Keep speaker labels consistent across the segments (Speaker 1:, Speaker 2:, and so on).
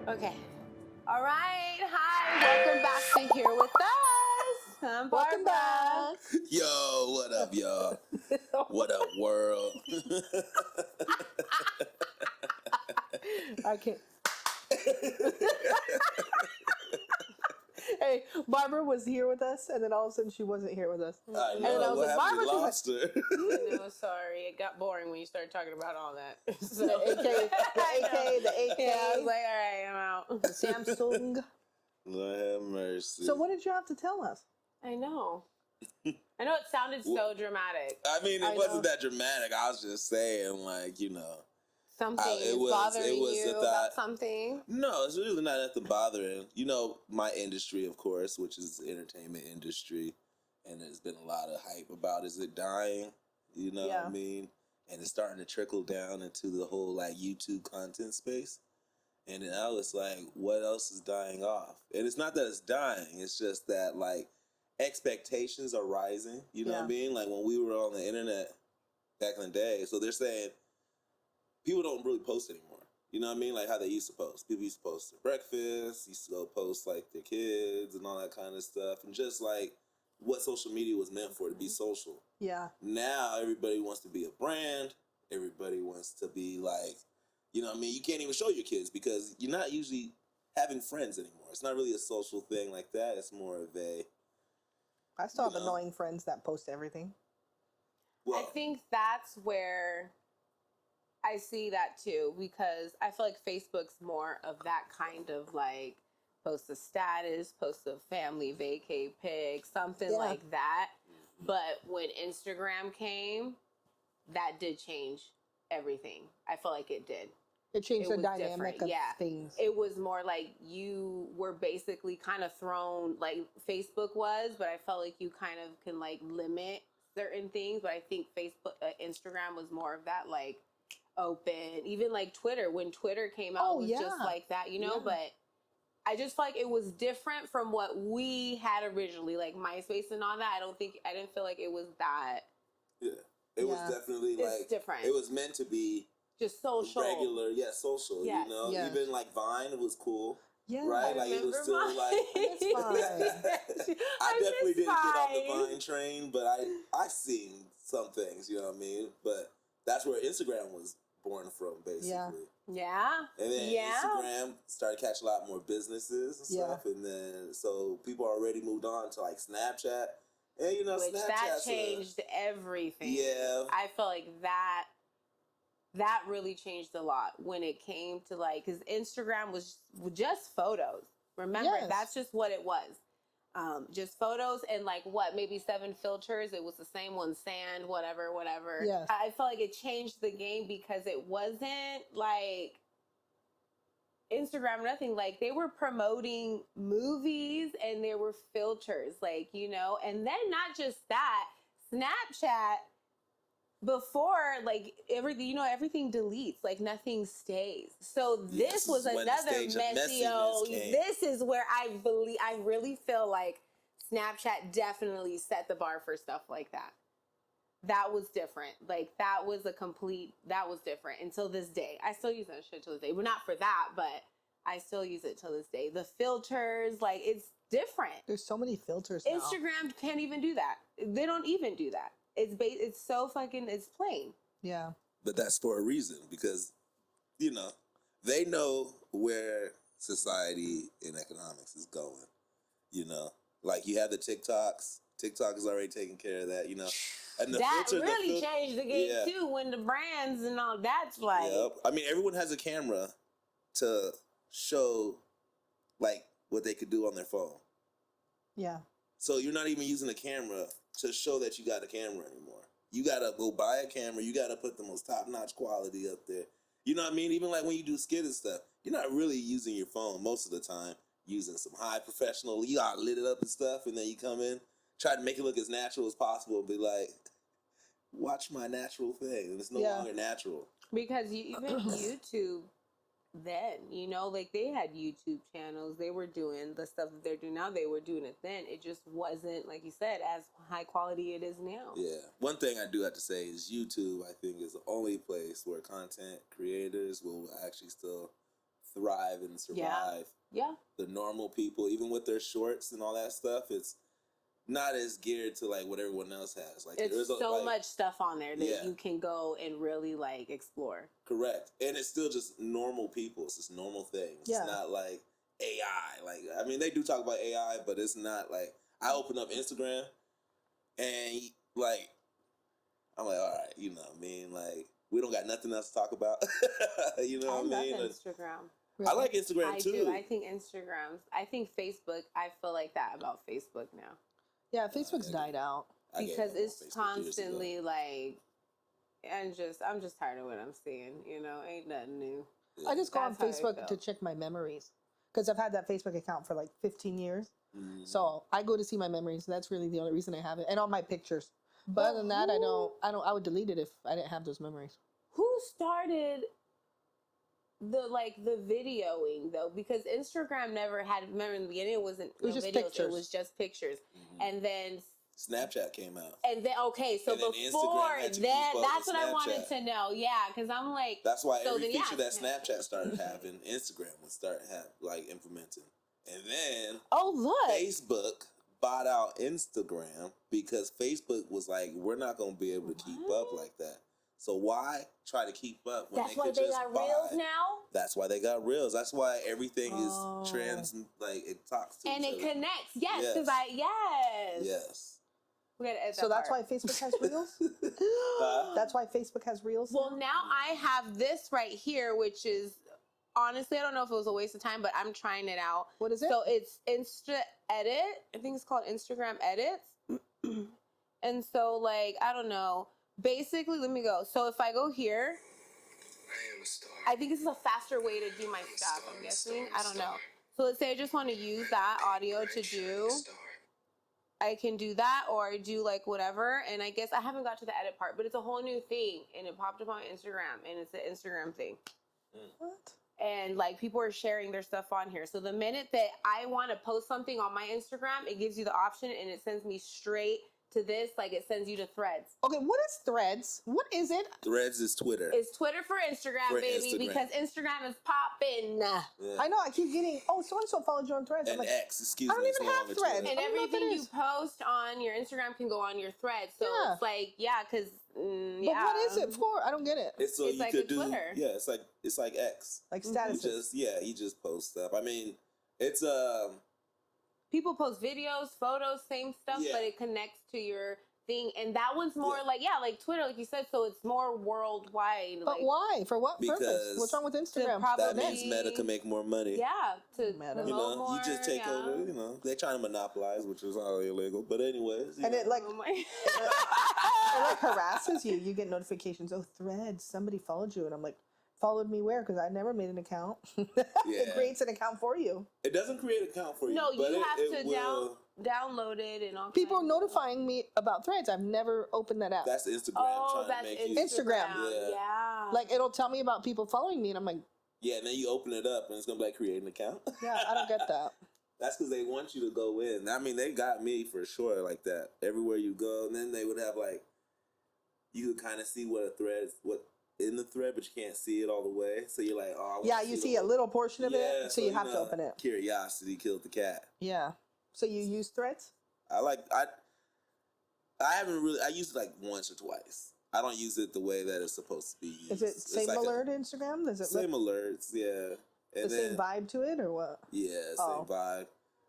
Speaker 1: Okay. All right. Hi. Welcome back to Here With Us. I'm
Speaker 2: Welcome
Speaker 1: Barbara.
Speaker 2: back.
Speaker 3: Yo, what up, y'all? What up, world?
Speaker 2: I can't. Hey, Barbara was here with us, and then all of a sudden she wasn't here with us.
Speaker 3: I
Speaker 2: And
Speaker 3: know.
Speaker 2: then I was
Speaker 3: What
Speaker 2: like,
Speaker 3: happened?
Speaker 2: Barbara,
Speaker 3: We lost her.
Speaker 1: I know, sorry. It got boring when you started talking about all that. So.
Speaker 2: the AK, the AK.
Speaker 1: Yeah, I was like, all right, I'm out.
Speaker 2: Samsung.
Speaker 3: Lord have mercy.
Speaker 2: So what did you have to tell us?
Speaker 1: I know. I know it sounded so dramatic.
Speaker 3: I mean,
Speaker 2: I
Speaker 3: it wasn't
Speaker 2: know.
Speaker 3: that dramatic. I was just saying, like, you know.
Speaker 1: Something
Speaker 3: it
Speaker 1: is
Speaker 3: was
Speaker 1: bothering
Speaker 3: the
Speaker 1: you
Speaker 3: thought.
Speaker 1: about something.
Speaker 3: No, it's really not nothing bothering. You know, my industry, of course, which is the entertainment industry, and there's been a lot of hype about is it dying? You know what I mean? And it's starting to trickle down into the whole, like, YouTube content space. And then I was like, what else is dying off? And it's not that it's dying. It's just that, like, expectations are rising. You know what I mean? Like, when we were on the internet back in the day, so they're saying people don't really post anymore. You know what I mean? Like how they used to post. People used to post their breakfast, used to go post, like, their kids and all that kind of stuff. And just, like, what social media was meant for, to be social.
Speaker 2: Yeah.
Speaker 3: Now, everybody wants to be a brand. Everybody wants to be, like, you know what I mean? You can't even show your kids because you're not usually having friends anymore. It's not really a social thing like that. It's more of a...
Speaker 2: I still have annoying friends that post everything.
Speaker 1: I think that's where I see that too, because I feel like Facebook's more of that kind of, like, post a status, post a family vacay pic, something like that. But when Instagram came, that did change everything. I feel like it did.
Speaker 2: It changed the dynamic
Speaker 1: different.
Speaker 2: of things.
Speaker 1: It was more like you were basically kind of thrown, like Facebook was, but I felt like you kind of can, like, limit certain things. But I think Instagram was more of that, like, open. Even like Twitter, when Twitter came out, was just like that, you know? But I just feel like it was different from what we had originally, like MySpace and all that. I didn't feel like it was that.
Speaker 3: Yeah. It was definitely like
Speaker 1: different.
Speaker 3: It was meant to be
Speaker 1: just social,
Speaker 3: regular, social.
Speaker 1: Yes.
Speaker 3: You know,
Speaker 2: Yes.
Speaker 3: even like Vine, it was cool,
Speaker 2: Yeah,
Speaker 3: right? Like it was still
Speaker 1: Vine.
Speaker 3: like. I definitely didn't get off the
Speaker 1: Vine.
Speaker 3: Vine train, but I seen some things, you know what I mean. But that's where Instagram was born from, basically.
Speaker 1: Yeah.
Speaker 3: And then Instagram started catching a lot more businesses and stuff, and then so people already moved on to like Snapchat, and you know,
Speaker 1: Which that changed everything.
Speaker 3: Yeah,
Speaker 1: I feel like that really changed a lot when it came to, like, because Instagram was just photos. Remember, that's just what it was. Just photos and, like, maybe 7 filters. It was the same one, sand, whatever.
Speaker 2: Yes.
Speaker 1: I felt like it changed the game because it wasn't like Instagram, nothing. Like, they were promoting movies and there were filters, like, you know, and then not just that, Snapchat, before, like, everything deletes, like, nothing stays. So this was another messy. This is where I really feel like Snapchat definitely set the bar for stuff like that. That was different. Like, that was different until this day. I still use that shit till this day. But not for that, but I still use it till this day. The filters, like, it's different.
Speaker 2: There's so many filters now.
Speaker 1: Instagram can't even do that. They don't even do that. It's so fucking, it's plain.
Speaker 2: Yeah.
Speaker 3: But that's for a reason, because, you know, they know where society and economics is going, you know. Like, you have the TikToks. TikTok is already taking care of that, you know. And
Speaker 1: that really changed the game, too, when the brands and all that's like...
Speaker 3: Yep. I mean, everyone has a camera to show, like, what they could do on their phone.
Speaker 2: Yeah.
Speaker 3: So you're not even using a camera to show that you got a camera anymore. You got to go buy a camera. You got to put the most top-notch quality up there. You know what I mean? Even like when you do skit and stuff, you're not really using your phone most of the time. Using some high professional, you got lit it up and stuff, and then you come in, try to make it look as natural as possible, and be like, watch my natural thing. And it's no longer natural.
Speaker 1: Because even YouTube then, you know, like, they had YouTube channels. They were doing the stuff that they're doing now. They were doing it then. It just wasn't, like you said, as high quality it is now.
Speaker 3: Yeah. One thing I do have to say is YouTube, I think, is the only place where content creators will actually still thrive and survive.
Speaker 1: Yeah.
Speaker 3: The normal people, even with their shorts and all that stuff, it's not as geared to like what everyone else has. Like
Speaker 1: It's so much stuff on there that you can go and really like explore.
Speaker 3: Correct. And it's still just normal people. It's just normal things.
Speaker 2: Yeah.
Speaker 3: It's not like AI. Like, I mean, they do talk about AI, but it's not like, I open up Instagram and like, I'm like, all right, you know what I mean? Like, we don't got nothing else to talk about. You know what I mean?
Speaker 1: I love Instagram.
Speaker 3: I like Instagram too.
Speaker 1: I do. I think I think Facebook, I feel like that about Facebook now.
Speaker 2: Yeah, Facebook's died out.
Speaker 1: Because it's constantly like, I'm just tired of what I'm seeing, you know, ain't nothing new.
Speaker 2: I just go on Facebook to check my memories. Because I've had that Facebook account for like 15 years. Mm-hmm. So I go to see my memories. That's really the only reason I have it. And all my pictures. But other than that, I would delete it if I didn't have those memories.
Speaker 1: Who started the videoing though? Because Instagram never had, remember in the beginning it wasn't
Speaker 2: just
Speaker 1: videos,
Speaker 2: pictures.
Speaker 1: it was just pictures. Mm-hmm. And then
Speaker 3: Snapchat came out.
Speaker 1: And then so before then that's what I wanted to know. Yeah, because I'm like,
Speaker 3: that's why every feature that Snapchat started having, Instagram would start implementing. And then Facebook bought out Instagram because Facebook was like, we're not going to be able to keep up like that. So why try to keep up when
Speaker 1: that's why they got Reels now?
Speaker 3: That's why they got Reels. That's why everything is it talks to
Speaker 1: and
Speaker 3: each
Speaker 1: it
Speaker 3: other.
Speaker 1: Connects. Yes, because yes. We gotta edit
Speaker 2: so
Speaker 1: that
Speaker 2: that's why Facebook has Reels? That's why Facebook has Reels?
Speaker 1: Well, now I have this right here, which is, honestly, I don't know if it was a waste of time, but I'm trying it out.
Speaker 2: What is it?
Speaker 1: So it's Insta Edit. I think it's called Instagram Edits. And so, like, I don't know. Basically, let me go. So if I go here,
Speaker 4: I am a star.
Speaker 1: I think this is a faster way to do my stuff, I'm guessing. I don't know. So let's say I just want to use that audio to do. I can do that, or do like whatever. And I guess I haven't got to the edit part, but it's a whole new thing. And it popped up on Instagram, and it's an Instagram thing.
Speaker 2: What?
Speaker 1: And like people are sharing their stuff on here. So the minute that I want to post something on my Instagram, it gives you the option and it sends me straight to this, like it sends you to Threads.
Speaker 2: Okay, what is Threads? What is it?
Speaker 3: Threads is Twitter.
Speaker 1: It's Twitter for Instagram, baby, because Instagram is popping.
Speaker 2: Yeah. I know, I keep getting, so-and-so followed you on Threads.
Speaker 3: And
Speaker 2: like,
Speaker 3: X, excuse me.
Speaker 2: I don't even have Threads.
Speaker 1: And everything you post on your Instagram can go on your Threads. So it's like, because,
Speaker 2: But what is it for? I don't get it.
Speaker 3: It's so
Speaker 1: it's
Speaker 3: you
Speaker 1: like
Speaker 3: could do,
Speaker 1: Twitter.
Speaker 3: Yeah, it's like X.
Speaker 2: Like statuses.
Speaker 3: You just post stuff. I mean, it's
Speaker 1: people post videos, photos, same stuff, but it connects to your thing, and that one's more like Twitter, like you said, so it's more worldwide.
Speaker 2: But why? For what purpose? What's wrong with Instagram?
Speaker 3: That means Meta can make more money.
Speaker 1: Yeah, to promote more,
Speaker 3: you just take over. You know, they're trying to monopolize, which is all illegal. But anyways,
Speaker 2: and it like it like harasses you. You get notifications. Oh, Threads, somebody followed you, and I'm like, followed me where? Because I never made an account. It creates an account for you.
Speaker 3: It doesn't create an account for you.
Speaker 1: No,
Speaker 3: but
Speaker 1: you have to download it and all.
Speaker 2: People are notifying me about Threads. I've never opened that app.
Speaker 3: That's Instagram.
Speaker 1: Oh, that's Instagram.
Speaker 2: Yeah. Like it'll tell me about people following me, and I'm like,
Speaker 3: yeah. And then you open it up, and it's gonna be like create an account.
Speaker 2: Yeah, I don't get that.
Speaker 3: That's because they want you to go in. I mean, they got me for sure like that. Everywhere you go, and then they would have like, you could kind of see what in the thread, but you can't see it all the way. So you're like, oh,
Speaker 2: you see a little portion of it, so you have to open it.
Speaker 3: Curiosity killed the cat.
Speaker 2: Yeah. So you use Threads?
Speaker 3: I haven't really. I used it like once or twice. I don't use it the way that it's supposed to be used.
Speaker 2: Is it same alert Instagram? Does it
Speaker 3: same alerts? Yeah.
Speaker 2: And same vibe to it, or what?
Speaker 3: Yeah, same vibe.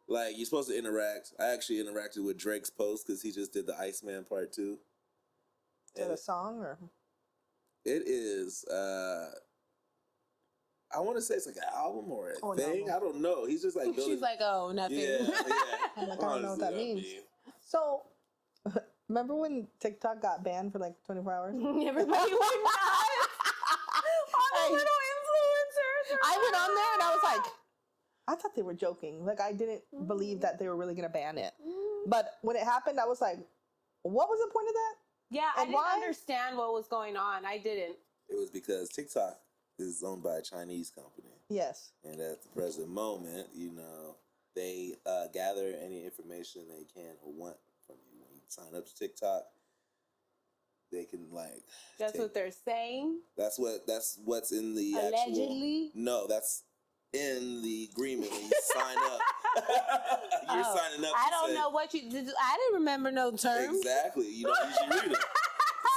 Speaker 3: Like you're supposed to interact. I actually interacted with Drake's post because he just did the Iceman part 2.
Speaker 2: Is it a song or?
Speaker 3: It is. I want to say it's like an album or a thing. No. I don't know. He's just like
Speaker 1: she's like, oh, nothing.
Speaker 3: Yeah.
Speaker 2: I'm like, I don't know what that means. So, remember when TikTok got banned for like 24 hours?
Speaker 1: Everybody went nuts. All the little influencers.
Speaker 2: I went on there and I was like, I thought they were joking. Like I didn't believe that they were really gonna ban it. But when it happened, I was like, what was the point of that?
Speaker 1: Yeah, and I didn't understand what was going on. I didn't.
Speaker 3: It was because TikTok is owned by a Chinese company.
Speaker 2: Yes.
Speaker 3: And at the present moment, they gather any information they can or want from you. When you sign up to TikTok, they can like.
Speaker 1: That's what they're saying.
Speaker 3: That's what's in the
Speaker 1: allegedly.
Speaker 3: No, that's in the agreement when you sign up. You're signing up.
Speaker 1: I don't know what you did. I didn't remember no terms.
Speaker 3: Exactly. You don't usually read them.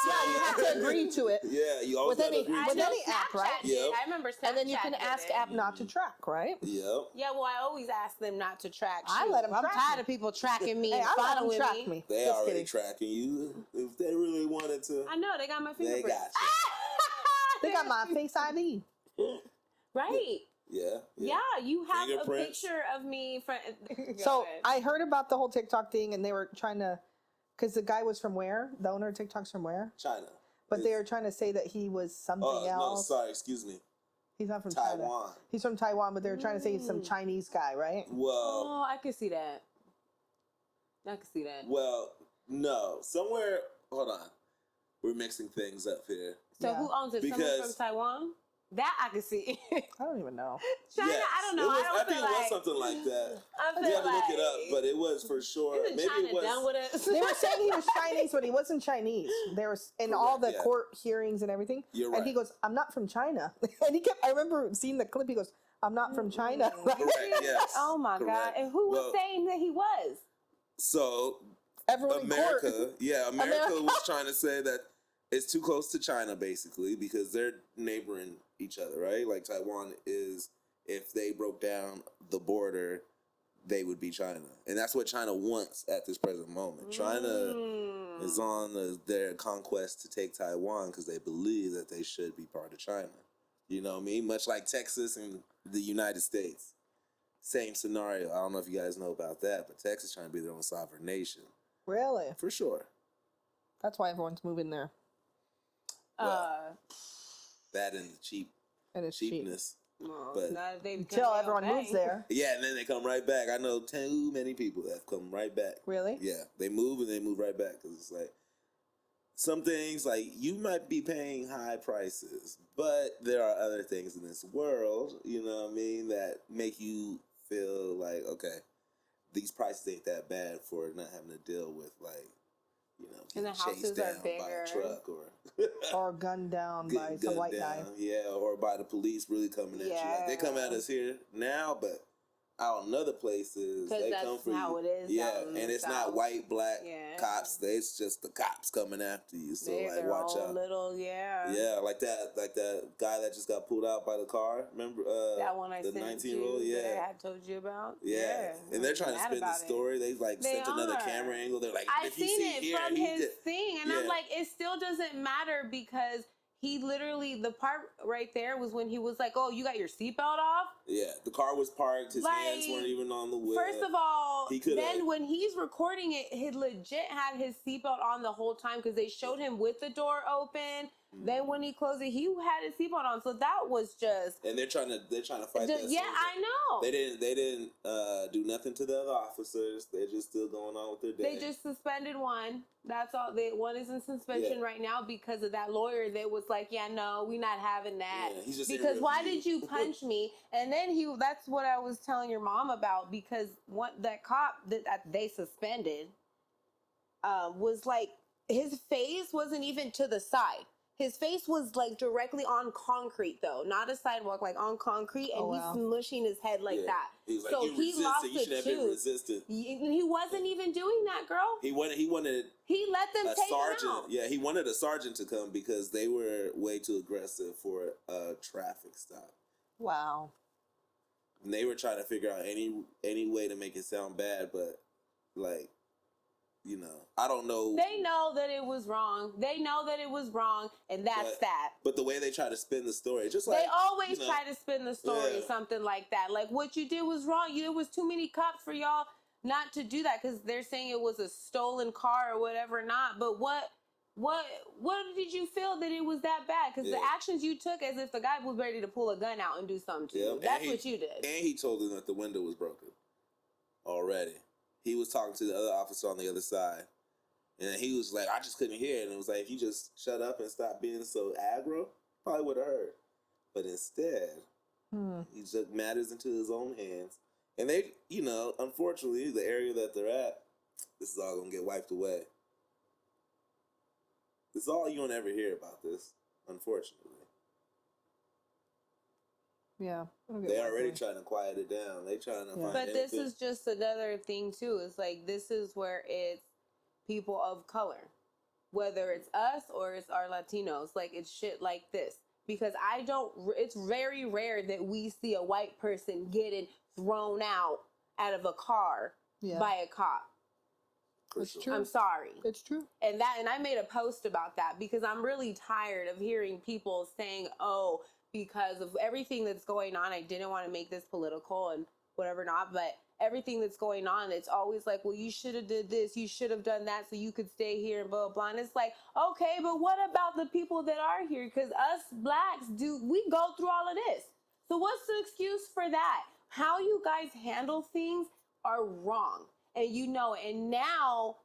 Speaker 2: Yeah, you have to agree to it.
Speaker 3: Yeah, you always have to agree
Speaker 2: with
Speaker 3: to
Speaker 2: any
Speaker 3: it.
Speaker 2: app, right?
Speaker 1: Yep. I remember Snapchat.
Speaker 2: And then you can ask app not to track, right?
Speaker 3: Yep.
Speaker 1: Yeah, well, I always ask them not to track.
Speaker 2: I let them
Speaker 1: I'm
Speaker 2: track
Speaker 1: tired
Speaker 2: me.
Speaker 1: of people tracking me
Speaker 2: Hey,
Speaker 1: and
Speaker 2: I let them
Speaker 1: following
Speaker 2: track
Speaker 1: me.
Speaker 2: me.
Speaker 3: They
Speaker 2: Just
Speaker 3: already
Speaker 2: kidding.
Speaker 3: tracking you. If they really wanted to,
Speaker 1: I know, they got my
Speaker 3: they
Speaker 1: fingerprints.
Speaker 3: got you.
Speaker 2: They got my Face ID.
Speaker 1: Right.
Speaker 3: Yeah.
Speaker 1: Yeah, you have a
Speaker 3: Fingerprints.
Speaker 1: picture of me.
Speaker 2: So I heard about the whole TikTok thing, and they were trying to, because the guy was from where? The owner of TikTok's from where?
Speaker 3: China.
Speaker 2: But they were trying to say that he was something else.
Speaker 3: No, sorry, excuse me.
Speaker 2: He's not from
Speaker 3: Taiwan.
Speaker 2: China. He's from Taiwan, but they were trying to say he's some Chinese guy, right?
Speaker 3: Well,
Speaker 1: Oh, I can see that. I can see that.
Speaker 3: well, no. Somewhere, hold on. We're mixing things up here.
Speaker 1: So
Speaker 2: Yeah.
Speaker 1: who owns it? Someone from
Speaker 3: Because-
Speaker 1: Taiwan? That I can see.
Speaker 2: I don't even know.
Speaker 1: China,
Speaker 3: Yes.
Speaker 1: I don't know.
Speaker 3: I
Speaker 1: I
Speaker 3: think it was something like that. You have to look it up, but it was for sure.
Speaker 1: Isn't
Speaker 3: Maybe
Speaker 1: China
Speaker 3: it was.
Speaker 1: done with us?
Speaker 2: They were saying he was Chinese, but he wasn't Chinese. There was in all the
Speaker 3: Correct, yeah.
Speaker 2: court hearings and everything.
Speaker 3: You're
Speaker 2: And he
Speaker 3: right.
Speaker 2: goes, "I'm not from China." And he kept. I remember seeing the clip. He goes, "I'm not from China."
Speaker 3: Correct, yes.
Speaker 1: Oh my God.
Speaker 3: Correct.
Speaker 1: And who was
Speaker 3: Well,
Speaker 1: saying that he was?
Speaker 3: So,
Speaker 2: Everyone in court.
Speaker 3: America was trying to say that it's too close to China, basically, because they're neighboring each other, right? Like Taiwan is, if they broke down the border, they would be China. And that's what China wants at this present moment. China is on their conquest to take Taiwan because they believe that they should be part of China. You know what I mean? Much like Texas and the United States. Same scenario. I don't know if you guys know about that, but Texas trying to be their own sovereign nation.
Speaker 2: Really?
Speaker 3: For sure.
Speaker 2: That's why everyone's moving there.
Speaker 3: Well, that and the
Speaker 2: And it's cheap.
Speaker 3: cheapness.
Speaker 1: Well,
Speaker 3: But-
Speaker 1: now that they've
Speaker 2: Until
Speaker 1: become
Speaker 2: everyone
Speaker 1: their own
Speaker 2: moves
Speaker 1: thing.
Speaker 2: there.
Speaker 3: Yeah, and then they come right back. I know too many people that have come right back.
Speaker 2: Really?
Speaker 3: Yeah, they move and they move right back because it's like some things like you might be paying high prices, but there are other things in this world, you know what I mean, that make you feel like, okay, these prices ain't that bad for not having to deal with like, you know,
Speaker 1: And the
Speaker 3: getting chased
Speaker 1: houses are
Speaker 3: down by
Speaker 1: bigger.
Speaker 3: a truck or
Speaker 2: Or gunned down by
Speaker 3: getting
Speaker 2: some
Speaker 3: gunned
Speaker 2: white guy.
Speaker 3: down. Yeah, or by the police really coming at you. Like they come at us here now, but out in other places,
Speaker 1: 'Cause
Speaker 3: they
Speaker 1: that's
Speaker 3: come for
Speaker 1: how
Speaker 3: you.
Speaker 1: it is
Speaker 3: Yeah,
Speaker 1: out in
Speaker 3: and
Speaker 1: the
Speaker 3: it's not
Speaker 1: South.
Speaker 3: white, black
Speaker 1: Yeah.
Speaker 3: cops. It's just the cops coming after you. So
Speaker 1: They're
Speaker 3: like,
Speaker 1: their
Speaker 3: watch
Speaker 1: own
Speaker 3: out.
Speaker 1: little, yeah.
Speaker 3: Yeah, like that guy that just got pulled out by the car. Remember
Speaker 1: That one I
Speaker 3: the
Speaker 1: sent
Speaker 3: 19-year-old?
Speaker 1: you that
Speaker 3: Yeah.
Speaker 1: I had told you about.
Speaker 3: Yeah. And they're trying to
Speaker 1: I'm
Speaker 3: spin the
Speaker 1: mad about it.
Speaker 3: story. They like
Speaker 1: They
Speaker 3: sent another
Speaker 1: are.
Speaker 3: camera angle. They're like,
Speaker 1: I
Speaker 3: if you
Speaker 1: seen
Speaker 3: see
Speaker 1: it
Speaker 3: here,
Speaker 1: from
Speaker 3: he
Speaker 1: his
Speaker 3: did.
Speaker 1: thing, and
Speaker 3: Yeah.
Speaker 1: I'm like, it still doesn't matter because he literally, the part right there was when he was like, "Oh, you got your seatbelt off."
Speaker 3: Yeah, the car was parked. His hands
Speaker 1: Like,
Speaker 3: weren't even on the wheel.
Speaker 1: First of all,
Speaker 3: He coulda-
Speaker 1: then when he's recording it, he legit had his seatbelt on the whole time because they showed him with the door open. Then when he closed it, he had his seatbelt on. So that was just,
Speaker 3: And they're trying to fight that.
Speaker 1: yeah,
Speaker 3: story.
Speaker 1: I know.
Speaker 3: They didn't do nothing to the other officers. They're just still going on with their day.
Speaker 1: They just suspended one. That's all. One is in suspension
Speaker 3: Yeah.
Speaker 1: right now because of that lawyer that was like, "Yeah, no, we're not having that."
Speaker 3: Yeah, he's just
Speaker 1: Because
Speaker 3: in
Speaker 1: why
Speaker 3: review.
Speaker 1: did you punch me? And then that's what I was telling your mom about because that cop that they suspended was like, his face wasn't even to the side. His face was like directly on concrete though, not a sidewalk, like on concrete, and
Speaker 2: Oh, wow.
Speaker 1: he's smushing his head like
Speaker 3: Yeah.
Speaker 1: that.
Speaker 3: He was like,
Speaker 1: So
Speaker 3: you
Speaker 1: he lost
Speaker 3: resisted. You should
Speaker 1: a
Speaker 3: have been
Speaker 1: tooth.
Speaker 3: resistant.
Speaker 1: He wasn't even doing that, girl.
Speaker 3: He wanted
Speaker 1: He let them
Speaker 3: a
Speaker 1: take him
Speaker 3: sergeant.
Speaker 1: out.
Speaker 3: Yeah, he wanted a sergeant to come because they were way too aggressive for a traffic stop.
Speaker 2: Wow.
Speaker 3: And they were trying to figure out any way to make it sound bad, but like, you know, I don't know.
Speaker 1: They know that it was wrong. They know that it was wrong, and that's that.
Speaker 3: But the way they try to spin the story, just like
Speaker 1: They always
Speaker 3: you know,
Speaker 1: try to spin the story,
Speaker 3: Yeah.
Speaker 1: something like that. Like, what you did was wrong. There was too many cops for y'all not to do that because they're saying it was a stolen car or whatever not. But what did you feel that it was that bad? Because the
Speaker 3: Yeah.
Speaker 1: actions you took as if the guy was ready to pull a gun out and do something to you.
Speaker 3: and
Speaker 1: That's what you did.
Speaker 3: And he told them that the window was broken already. He was talking to the other officer on the other side. And he was like, I just couldn't hear it. And it was like, if you just shut up and stop being so aggro, probably would have heard. But instead, he took matters into his own hands. And they, you know, unfortunately, the area that they're at, this is all going to get wiped away. This is all you don't ever hear about this, unfortunately.
Speaker 2: Yeah.
Speaker 3: They already trying to quiet it down. They trying to find
Speaker 1: But
Speaker 3: anything.
Speaker 1: this is just another thing too. It's like this is where it's people of color, whether it's us or it's our Latinos. Like it's shit like this because I don't. It's very rare that we see a white person getting thrown out of a car by a cop.
Speaker 2: It's true.
Speaker 1: I'm sorry.
Speaker 2: It's true.
Speaker 1: And I made a post about that because I'm really tired of hearing people saying, "Oh, because of everything that's going on, I didn't want to make this political and whatever not, but everything that's going on, it's always like, well, you should have did this, you should have done that so you could stay here and blah, blah, blah." And it's like, okay, but what about the people that are here? Because us blacks we go through all of this. So what's the excuse for that? How you guys handle things are wrong. And and now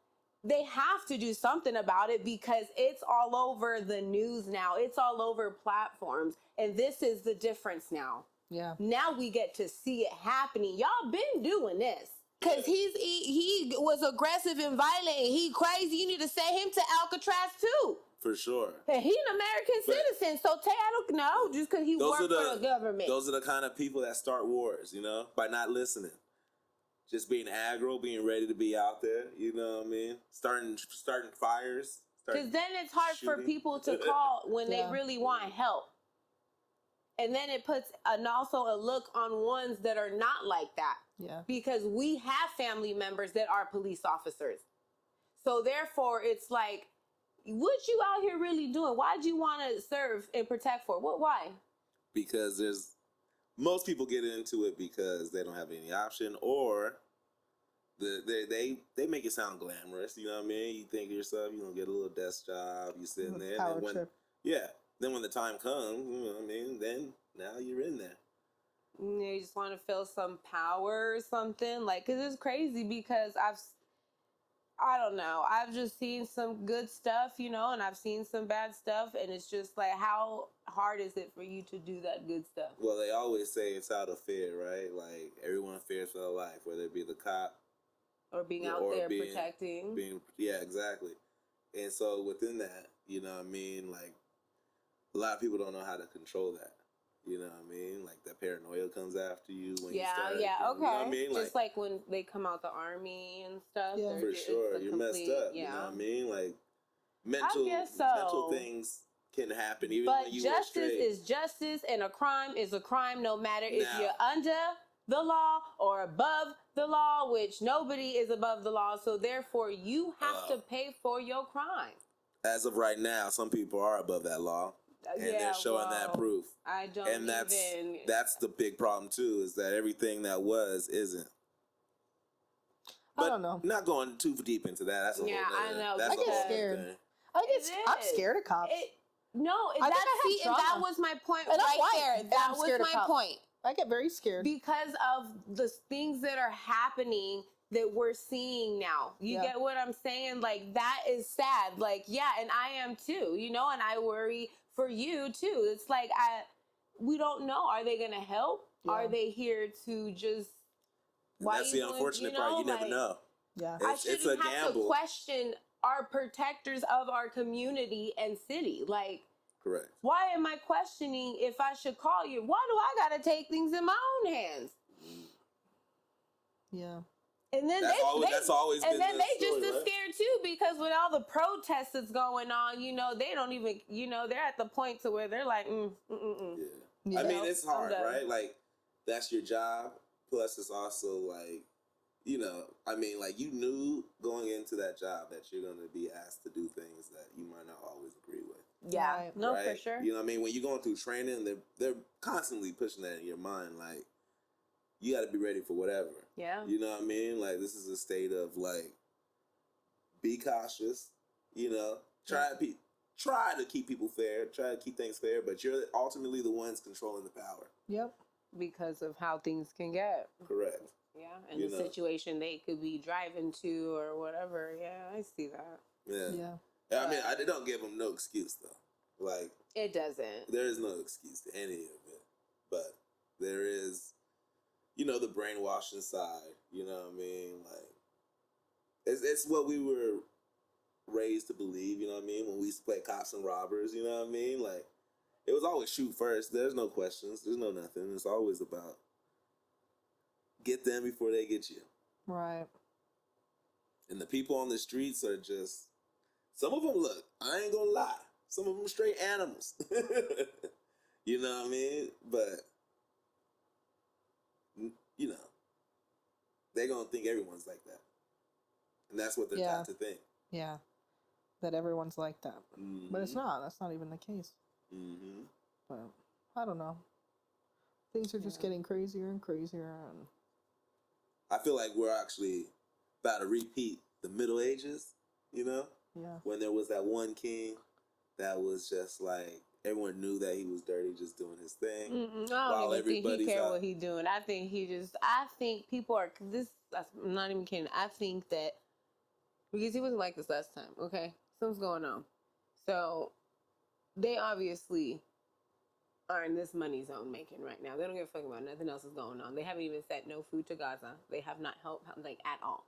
Speaker 1: they have to do something about it because it's all over the news now. It's all over platforms. And this is the difference now.
Speaker 2: Yeah.
Speaker 1: Now we get to see it happening. Y'all been doing this. Because he was aggressive and violent and he crazy. You need to send him to Alcatraz too.
Speaker 3: For sure.
Speaker 1: And he's an American citizen. So I don't know, just because he worked for the government.
Speaker 3: Those are the kind of people that start wars, by not listening. Just being aggro, being ready to be out there, you know what I mean? Starting fires.
Speaker 1: Because then it's hard for people to call when they really want help. And then it puts also a look on ones that are not like that.
Speaker 2: Yeah.
Speaker 1: Because we have family members that are police officers. So therefore, it's like, what you out here really doing? Why'd you want to serve and protect for? Why?
Speaker 3: Because most people get into it because they don't have any option, or they make it sound glamorous. You know what I mean? You think of yourself, you're gonna get a little desk job. You sitting there,
Speaker 2: power trip.
Speaker 3: Then when the time comes, you know what I mean? Then now you're in there.
Speaker 1: You just want to feel some power or something, like, because it's crazy because I don't know. I've just seen some good stuff, and I've seen some bad stuff. And it's just like, how hard is it for you to do that good stuff?
Speaker 3: Well, they always say it's out of fear, right? Like, everyone fears for their life, whether it be the cop.
Speaker 1: Or being out there protecting.
Speaker 3: Yeah, exactly. And so within that, you know what I mean? Like, a lot of people don't know how to control that. You know what I mean? Like, that paranoia comes after you when you start.
Speaker 1: Okay.
Speaker 3: You know what I mean?
Speaker 1: Just like when they come out the army and stuff.
Speaker 2: Yeah.
Speaker 3: For sure. You're messed up. You know what I mean? Like, mental things can happen even when you
Speaker 1: justice
Speaker 3: straight.
Speaker 1: is justice, and a crime is a crime no matter if you're under the law or above the law, which nobody is above the law. So therefore, you have to pay for your crime. As
Speaker 3: of right now, some people are above that law. And they're showing that proof.
Speaker 1: I don't
Speaker 3: and that's the big problem too, is that everything that was isn't. But
Speaker 2: I don't know.
Speaker 3: Not going too deep into that. That's a whole
Speaker 1: I know.
Speaker 2: I get scared. I'm scared of cops.
Speaker 1: That was my point right there. That was my point.
Speaker 2: I get very scared
Speaker 1: because of the things that are happening that we're seeing now. You get what I'm saying? Like, that is sad. Like, yeah, and I am too, and I worry for you too. It's like, we don't know. Are they going to help? Yeah. Are they here to just...
Speaker 3: That's the unfortunate part. You never know.
Speaker 2: Yeah.
Speaker 1: I shouldn't have to question our protectors of our community and city. Like,
Speaker 3: correct.
Speaker 1: Why am I questioning if I should call you? Why do I got to take things in my own hands?
Speaker 2: Yeah.
Speaker 1: And then
Speaker 3: that's always
Speaker 1: and then they
Speaker 3: story,
Speaker 1: just as scared too, because with all the protests that's going on, they don't even, they're at the point to where they're like,
Speaker 3: Yeah. I mean, it's hard, right? Like, that's your job. Plus, it's also like, I mean, like, you knew going into that job that you're going to be asked to do things that you might not always agree with.
Speaker 1: Yeah, no,
Speaker 3: right?
Speaker 1: for sure.
Speaker 3: You know what I mean? When you're going through training, they're constantly pushing that in your mind, like, you got to be ready for whatever.
Speaker 1: Yeah.
Speaker 3: You know what I mean? Like, this is a state of, like, be cautious, try to keep people fair, try to keep things fair, but you're ultimately the ones controlling the power.
Speaker 2: Yep.
Speaker 1: Because of how things can get.
Speaker 3: Correct.
Speaker 1: Yeah, and the situation they could be driving to or whatever. Yeah, I see that.
Speaker 3: Yeah. I mean, I don't give them no excuse, though. Like,
Speaker 1: it doesn't.
Speaker 3: There is no excuse to any of it. But there is... the brainwashing side, you know what I mean? Like, it's what we were raised to believe, you know what I mean? When we used to play cops and robbers, you know what I mean? Like, it was always shoot first. There's no questions. There's no nothing. It's always about get them before they get you.
Speaker 2: Right.
Speaker 3: And the people on the streets are just, some of them, look, I ain't gonna lie, some of them straight animals. You know what I mean? But, you know, they're gonna think everyone's like that. And that's what they're taught to think.
Speaker 2: Yeah. That everyone's like that.
Speaker 3: Mm-hmm.
Speaker 2: But it's not. That's not even the case.
Speaker 3: Mm-hmm.
Speaker 2: But I don't know. Things are just getting crazier and crazier. And
Speaker 3: I feel like we're actually about to repeat the Middle Ages, you know?
Speaker 2: Yeah.
Speaker 3: When there was that one king that was just like, everyone knew that he was dirty, just doing his thing.
Speaker 1: I don't even think he cared what he's doing. I think people are, I'm not even kidding. I think that, because he wasn't like this last time, okay? Something's going on. So, they obviously are in this money zone making right now. They don't give a fuck about nothing else is going on. They haven't even sent no food to Gaza. They have not helped, like, at all.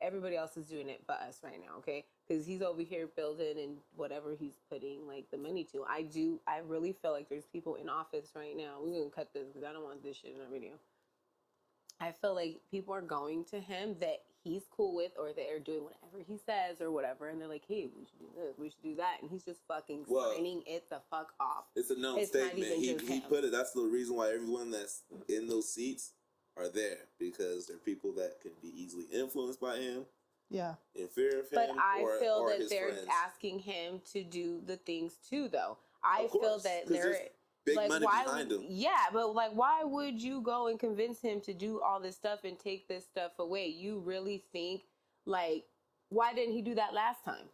Speaker 1: Everybody else is doing it but us right now, okay? Because he's over here building and whatever he's putting, like, the money to. I really feel like there's people in office right now. We're going to cut this because I don't want this shit in our video. I feel like people are going to him that he's cool with, or they're doing whatever he says or whatever, and they're like, hey, we should do this, we should do that, and he's just fucking signing it the fuck off.
Speaker 3: It's a known statement. He put it, that's the reason why everyone that's in those seats are there, because they're people that can be easily influenced by him.
Speaker 2: Yeah.
Speaker 3: In fear of him.
Speaker 1: But I feel that they're
Speaker 3: friends.
Speaker 1: asking him to do the things too, though. I feel that
Speaker 3: they're big
Speaker 1: like,
Speaker 3: money behind him.
Speaker 1: Yeah, but like, why would you go and convince him to do all this stuff and take this stuff away? You really think, like, why didn't he do that last time?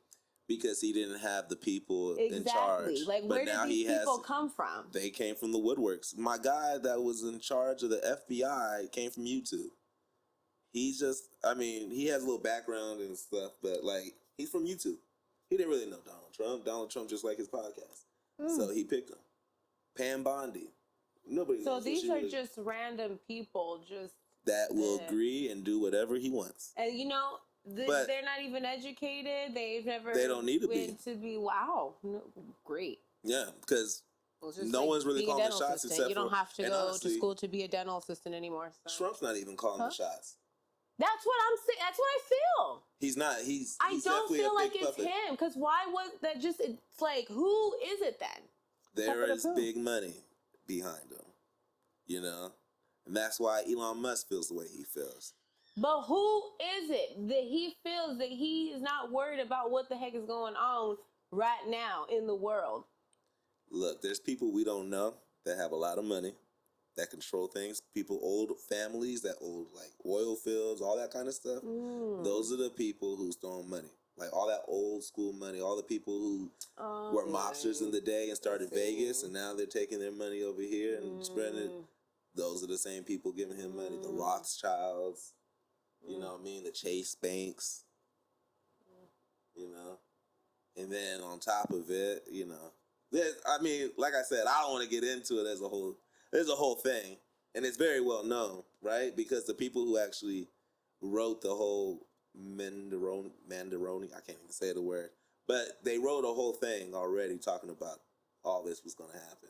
Speaker 3: Because he didn't have the people in charge.
Speaker 1: Like, where did these people come from?
Speaker 3: They came from the woodworks. My guy that was in charge of the FBI came from YouTube. He's just, I mean, he has a little background and stuff, but like, he's from YouTube. He didn't really know Donald Trump. Donald Trump just liked his podcast. So he picked him. Pam Bondi. Nobody knows. So
Speaker 1: these are just random people
Speaker 3: that will agree and do whatever he wants.
Speaker 1: And you know, but they're not even educated. They don't need to be. Wow. No, great.
Speaker 3: Yeah, because no one's really calling the shots except
Speaker 1: you don't have to go to school to be a dental assistant anymore. So.
Speaker 3: Trump's not even calling the shots.
Speaker 1: That's what I'm saying. That's what I feel.
Speaker 3: He's not. He's
Speaker 1: I don't feel like it's him. Because why was that just, it's like, who is it then?
Speaker 3: There is big money behind him, you know? And that's why Elon Musk feels the way he feels.
Speaker 1: But who is it that he feels that he is not worried about what the heck is going on right now in the world?
Speaker 3: Look, there's people we don't know that have a lot of money, that control things. People, old families that own like oil fields, all that kind of stuff. Those are the people who's throwing money. Like all that old school money, all the people who were mobsters in the day and started Vegas, and now they're taking their money over here and spreading it. Those are the same people giving him money. The Rothschilds, you know what I mean? The Chase Banks, you know? And then on top of it, you know, I mean, like I said, I don't want to get into it as a whole. There's a whole thing, and it's very well known, right? Because the people who actually wrote the whole Mandaroni, I can't even say the word, but they wrote a whole thing already talking about all this was going to happen.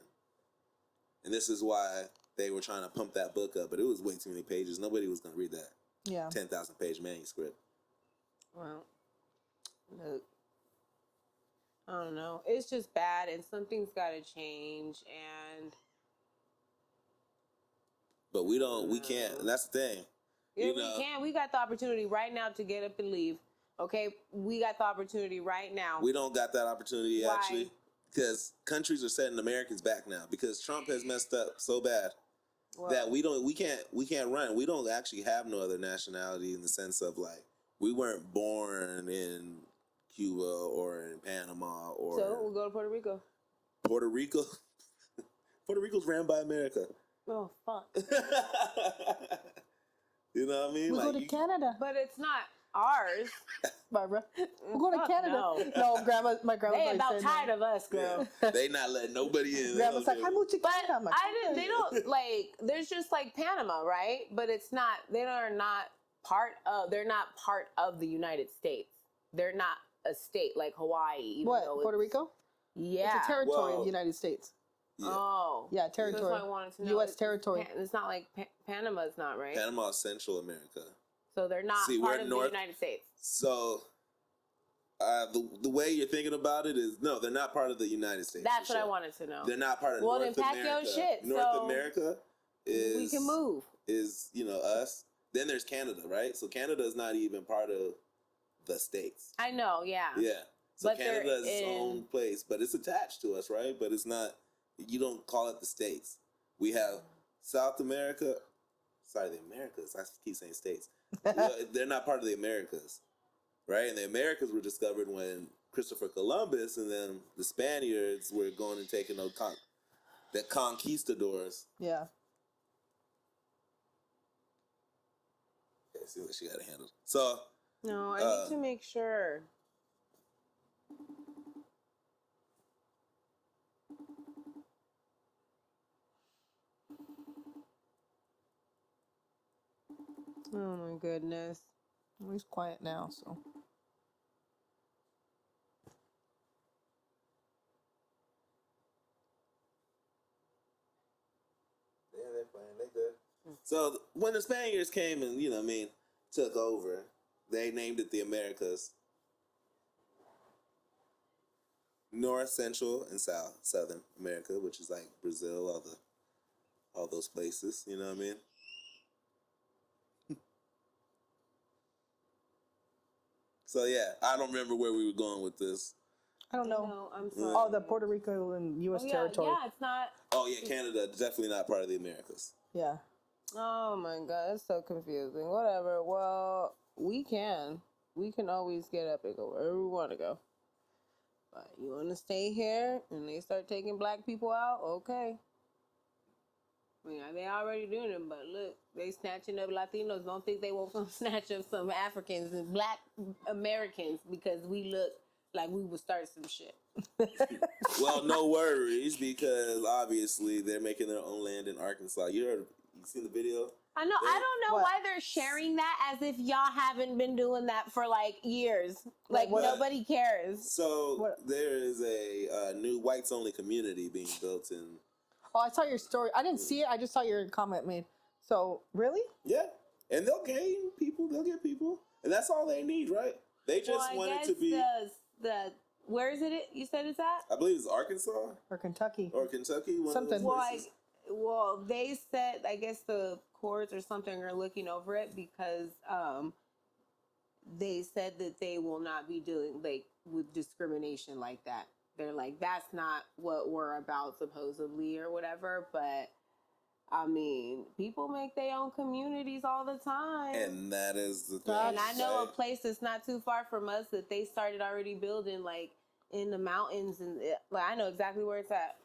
Speaker 3: And this is why they were trying to pump that book up, but it was way too many pages. Nobody was going to read that 10,000 page manuscript.
Speaker 1: Well, look, I don't know. It's just bad, and something's got to change, and...
Speaker 3: But we can't, and that's the thing.
Speaker 1: Yeah, we can. We got the opportunity right now to get up and leave. Okay? We got the opportunity right now.
Speaker 3: We don't got that opportunity, actually. Because countries are setting Americans back now. Because Trump has messed up so bad that we can't run. We don't actually have no other nationality in the sense of like, we weren't born in Cuba or in Panama or...
Speaker 1: So, we'll go to Puerto Rico.
Speaker 3: Puerto Rico? Puerto Rico's ran by America.
Speaker 1: Oh, fuck.
Speaker 3: You know what I mean?
Speaker 2: We go to Canada.
Speaker 1: But it's not ours.
Speaker 2: Barbara. We'll go to Canada. No, my grandma's
Speaker 1: they about tired of us, girl.
Speaker 3: Yeah. They not letting nobody in.
Speaker 2: Grandma's like, I moved to Canada.
Speaker 1: They don't, like, there's just like Panama, right? But it's not, they're not part of the United States. They're not a state like Hawaii.
Speaker 2: What, Puerto Rico?
Speaker 1: Yeah.
Speaker 2: It's a territory of the United States.
Speaker 3: Yeah.
Speaker 1: Oh.
Speaker 2: Yeah, territory.
Speaker 1: That's what I wanted to know.
Speaker 2: U.S. territory.
Speaker 1: It's not like Panama's not, right?
Speaker 3: Panama is Central America.
Speaker 1: So they're not part of the United States.
Speaker 3: So the way you're thinking about it is, no, they're not part of the United States.
Speaker 1: That's what I wanted to know.
Speaker 3: They're not part of
Speaker 1: Well,
Speaker 3: North
Speaker 1: then pack
Speaker 3: America.
Speaker 1: your shit.
Speaker 3: North America is...
Speaker 1: We can move.
Speaker 3: Is, us. Then there's Canada, right? So Canada is not even part of the States.
Speaker 1: I know, yeah.
Speaker 3: Yeah. So
Speaker 1: but
Speaker 3: Canada is its own place, but it's attached to us, right? But it's not, you don't call it the States. We have South America. Sorry, the Americas. I keep saying States. They're not part of the Americas, right? And the Americas were discovered when Christopher Columbus and then the Spaniards were going and taking the conquistadors.
Speaker 2: Yeah.
Speaker 3: Okay, see what she got to handle. So.
Speaker 1: No, I need to make sure. Oh my goodness.
Speaker 2: Well, he's quiet now, so.
Speaker 3: Yeah, they're playing. They good. So when the Spaniards came and, took over, they named it the Americas. North, Central, and Southern America, which is like Brazil, all those places, you know what I mean? So yeah, I don't remember where we were going with this.
Speaker 2: I don't know.
Speaker 1: No, I'm sorry.
Speaker 2: Oh, the Puerto Rico and U.S. territory.
Speaker 1: Yeah, it's not.
Speaker 3: Oh yeah, Canada, definitely not part of the Americas.
Speaker 2: Yeah.
Speaker 1: Oh my God, it's so confusing. Whatever. Well, we can always get up and go wherever we want to go. But you want to stay here and they start taking black people out? Okay. I mean, they already doing it, but look, they snatching up Latinos. Don't think they won't come snatch up some Africans and black Americans because we look like we would start some shit.
Speaker 3: Well, no worries, because obviously they're making their own land in Arkansas. You seen the video?
Speaker 1: I know. I don't know why they're sharing that as if y'all haven't been doing that for like years. Like nobody cares.
Speaker 3: So there is a new whites-only community being built in...
Speaker 2: Oh, I saw your story. I didn't see it. I just saw your comment made. So, really?
Speaker 3: Yeah. And they'll gain people. They'll get people. And that's all they need, right? They just want it to be...
Speaker 1: Where is it? You said it's at?
Speaker 3: I believe it's Arkansas.
Speaker 2: Or Kentucky.
Speaker 3: Or Kentucky.
Speaker 2: Something.
Speaker 1: Well, they said, I guess the courts or something are looking over it because they said that they will not be dealing with discrimination like that. They're like, that's not what we're about supposedly or whatever. But I mean, people make their own communities all the time.
Speaker 3: And that is the thing.
Speaker 1: And I know a place that's not too far from us that they started already building in the mountains. And I know exactly where it's at.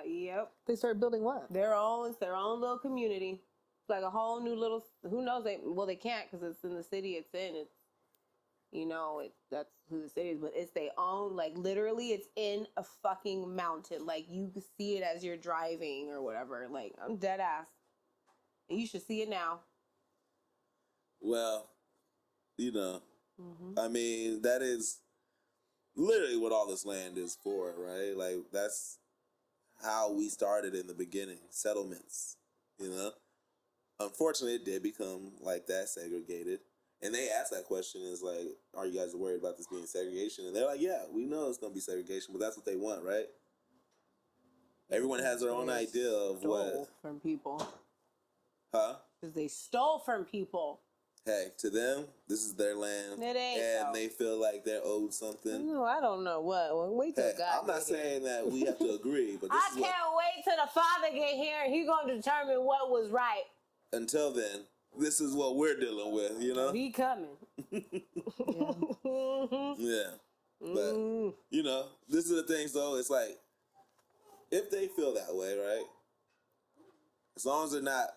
Speaker 1: Yep.
Speaker 2: They started building what?
Speaker 1: It's their own little community. It's like a whole new little, who knows? They can't because it's in the city it's in. It's, that's who the city is, but it's their own, literally it's in a fucking mountain. You can see it as you're driving or whatever. I'm dead ass. And you should see it now.
Speaker 3: Well, I mean, that is literally what all this land is for, right? That's how we started in the beginning, settlements, Unfortunately, it did become like that, segregated. And they asked that question, is are you guys worried about this being segregation? And they're like, yeah, we know it's going to be segregation, but that's what they want, right? Everyone has their own idea of what.
Speaker 1: From people.
Speaker 3: Huh?
Speaker 1: Because they stole from people.
Speaker 3: Hey, to them, this is their land.
Speaker 1: It ain't.
Speaker 3: And they feel like they're owed something.
Speaker 1: No, I don't know what. Well, wait till God.
Speaker 3: I'm not saying that we have to agree, but
Speaker 1: I can't wait till the Father get here and He's going to determine what was right.
Speaker 3: Until then, this is what we're dealing with,
Speaker 1: He coming.
Speaker 3: Yeah. But, this is the thing, though. It's if they feel that way, right? As long as they're not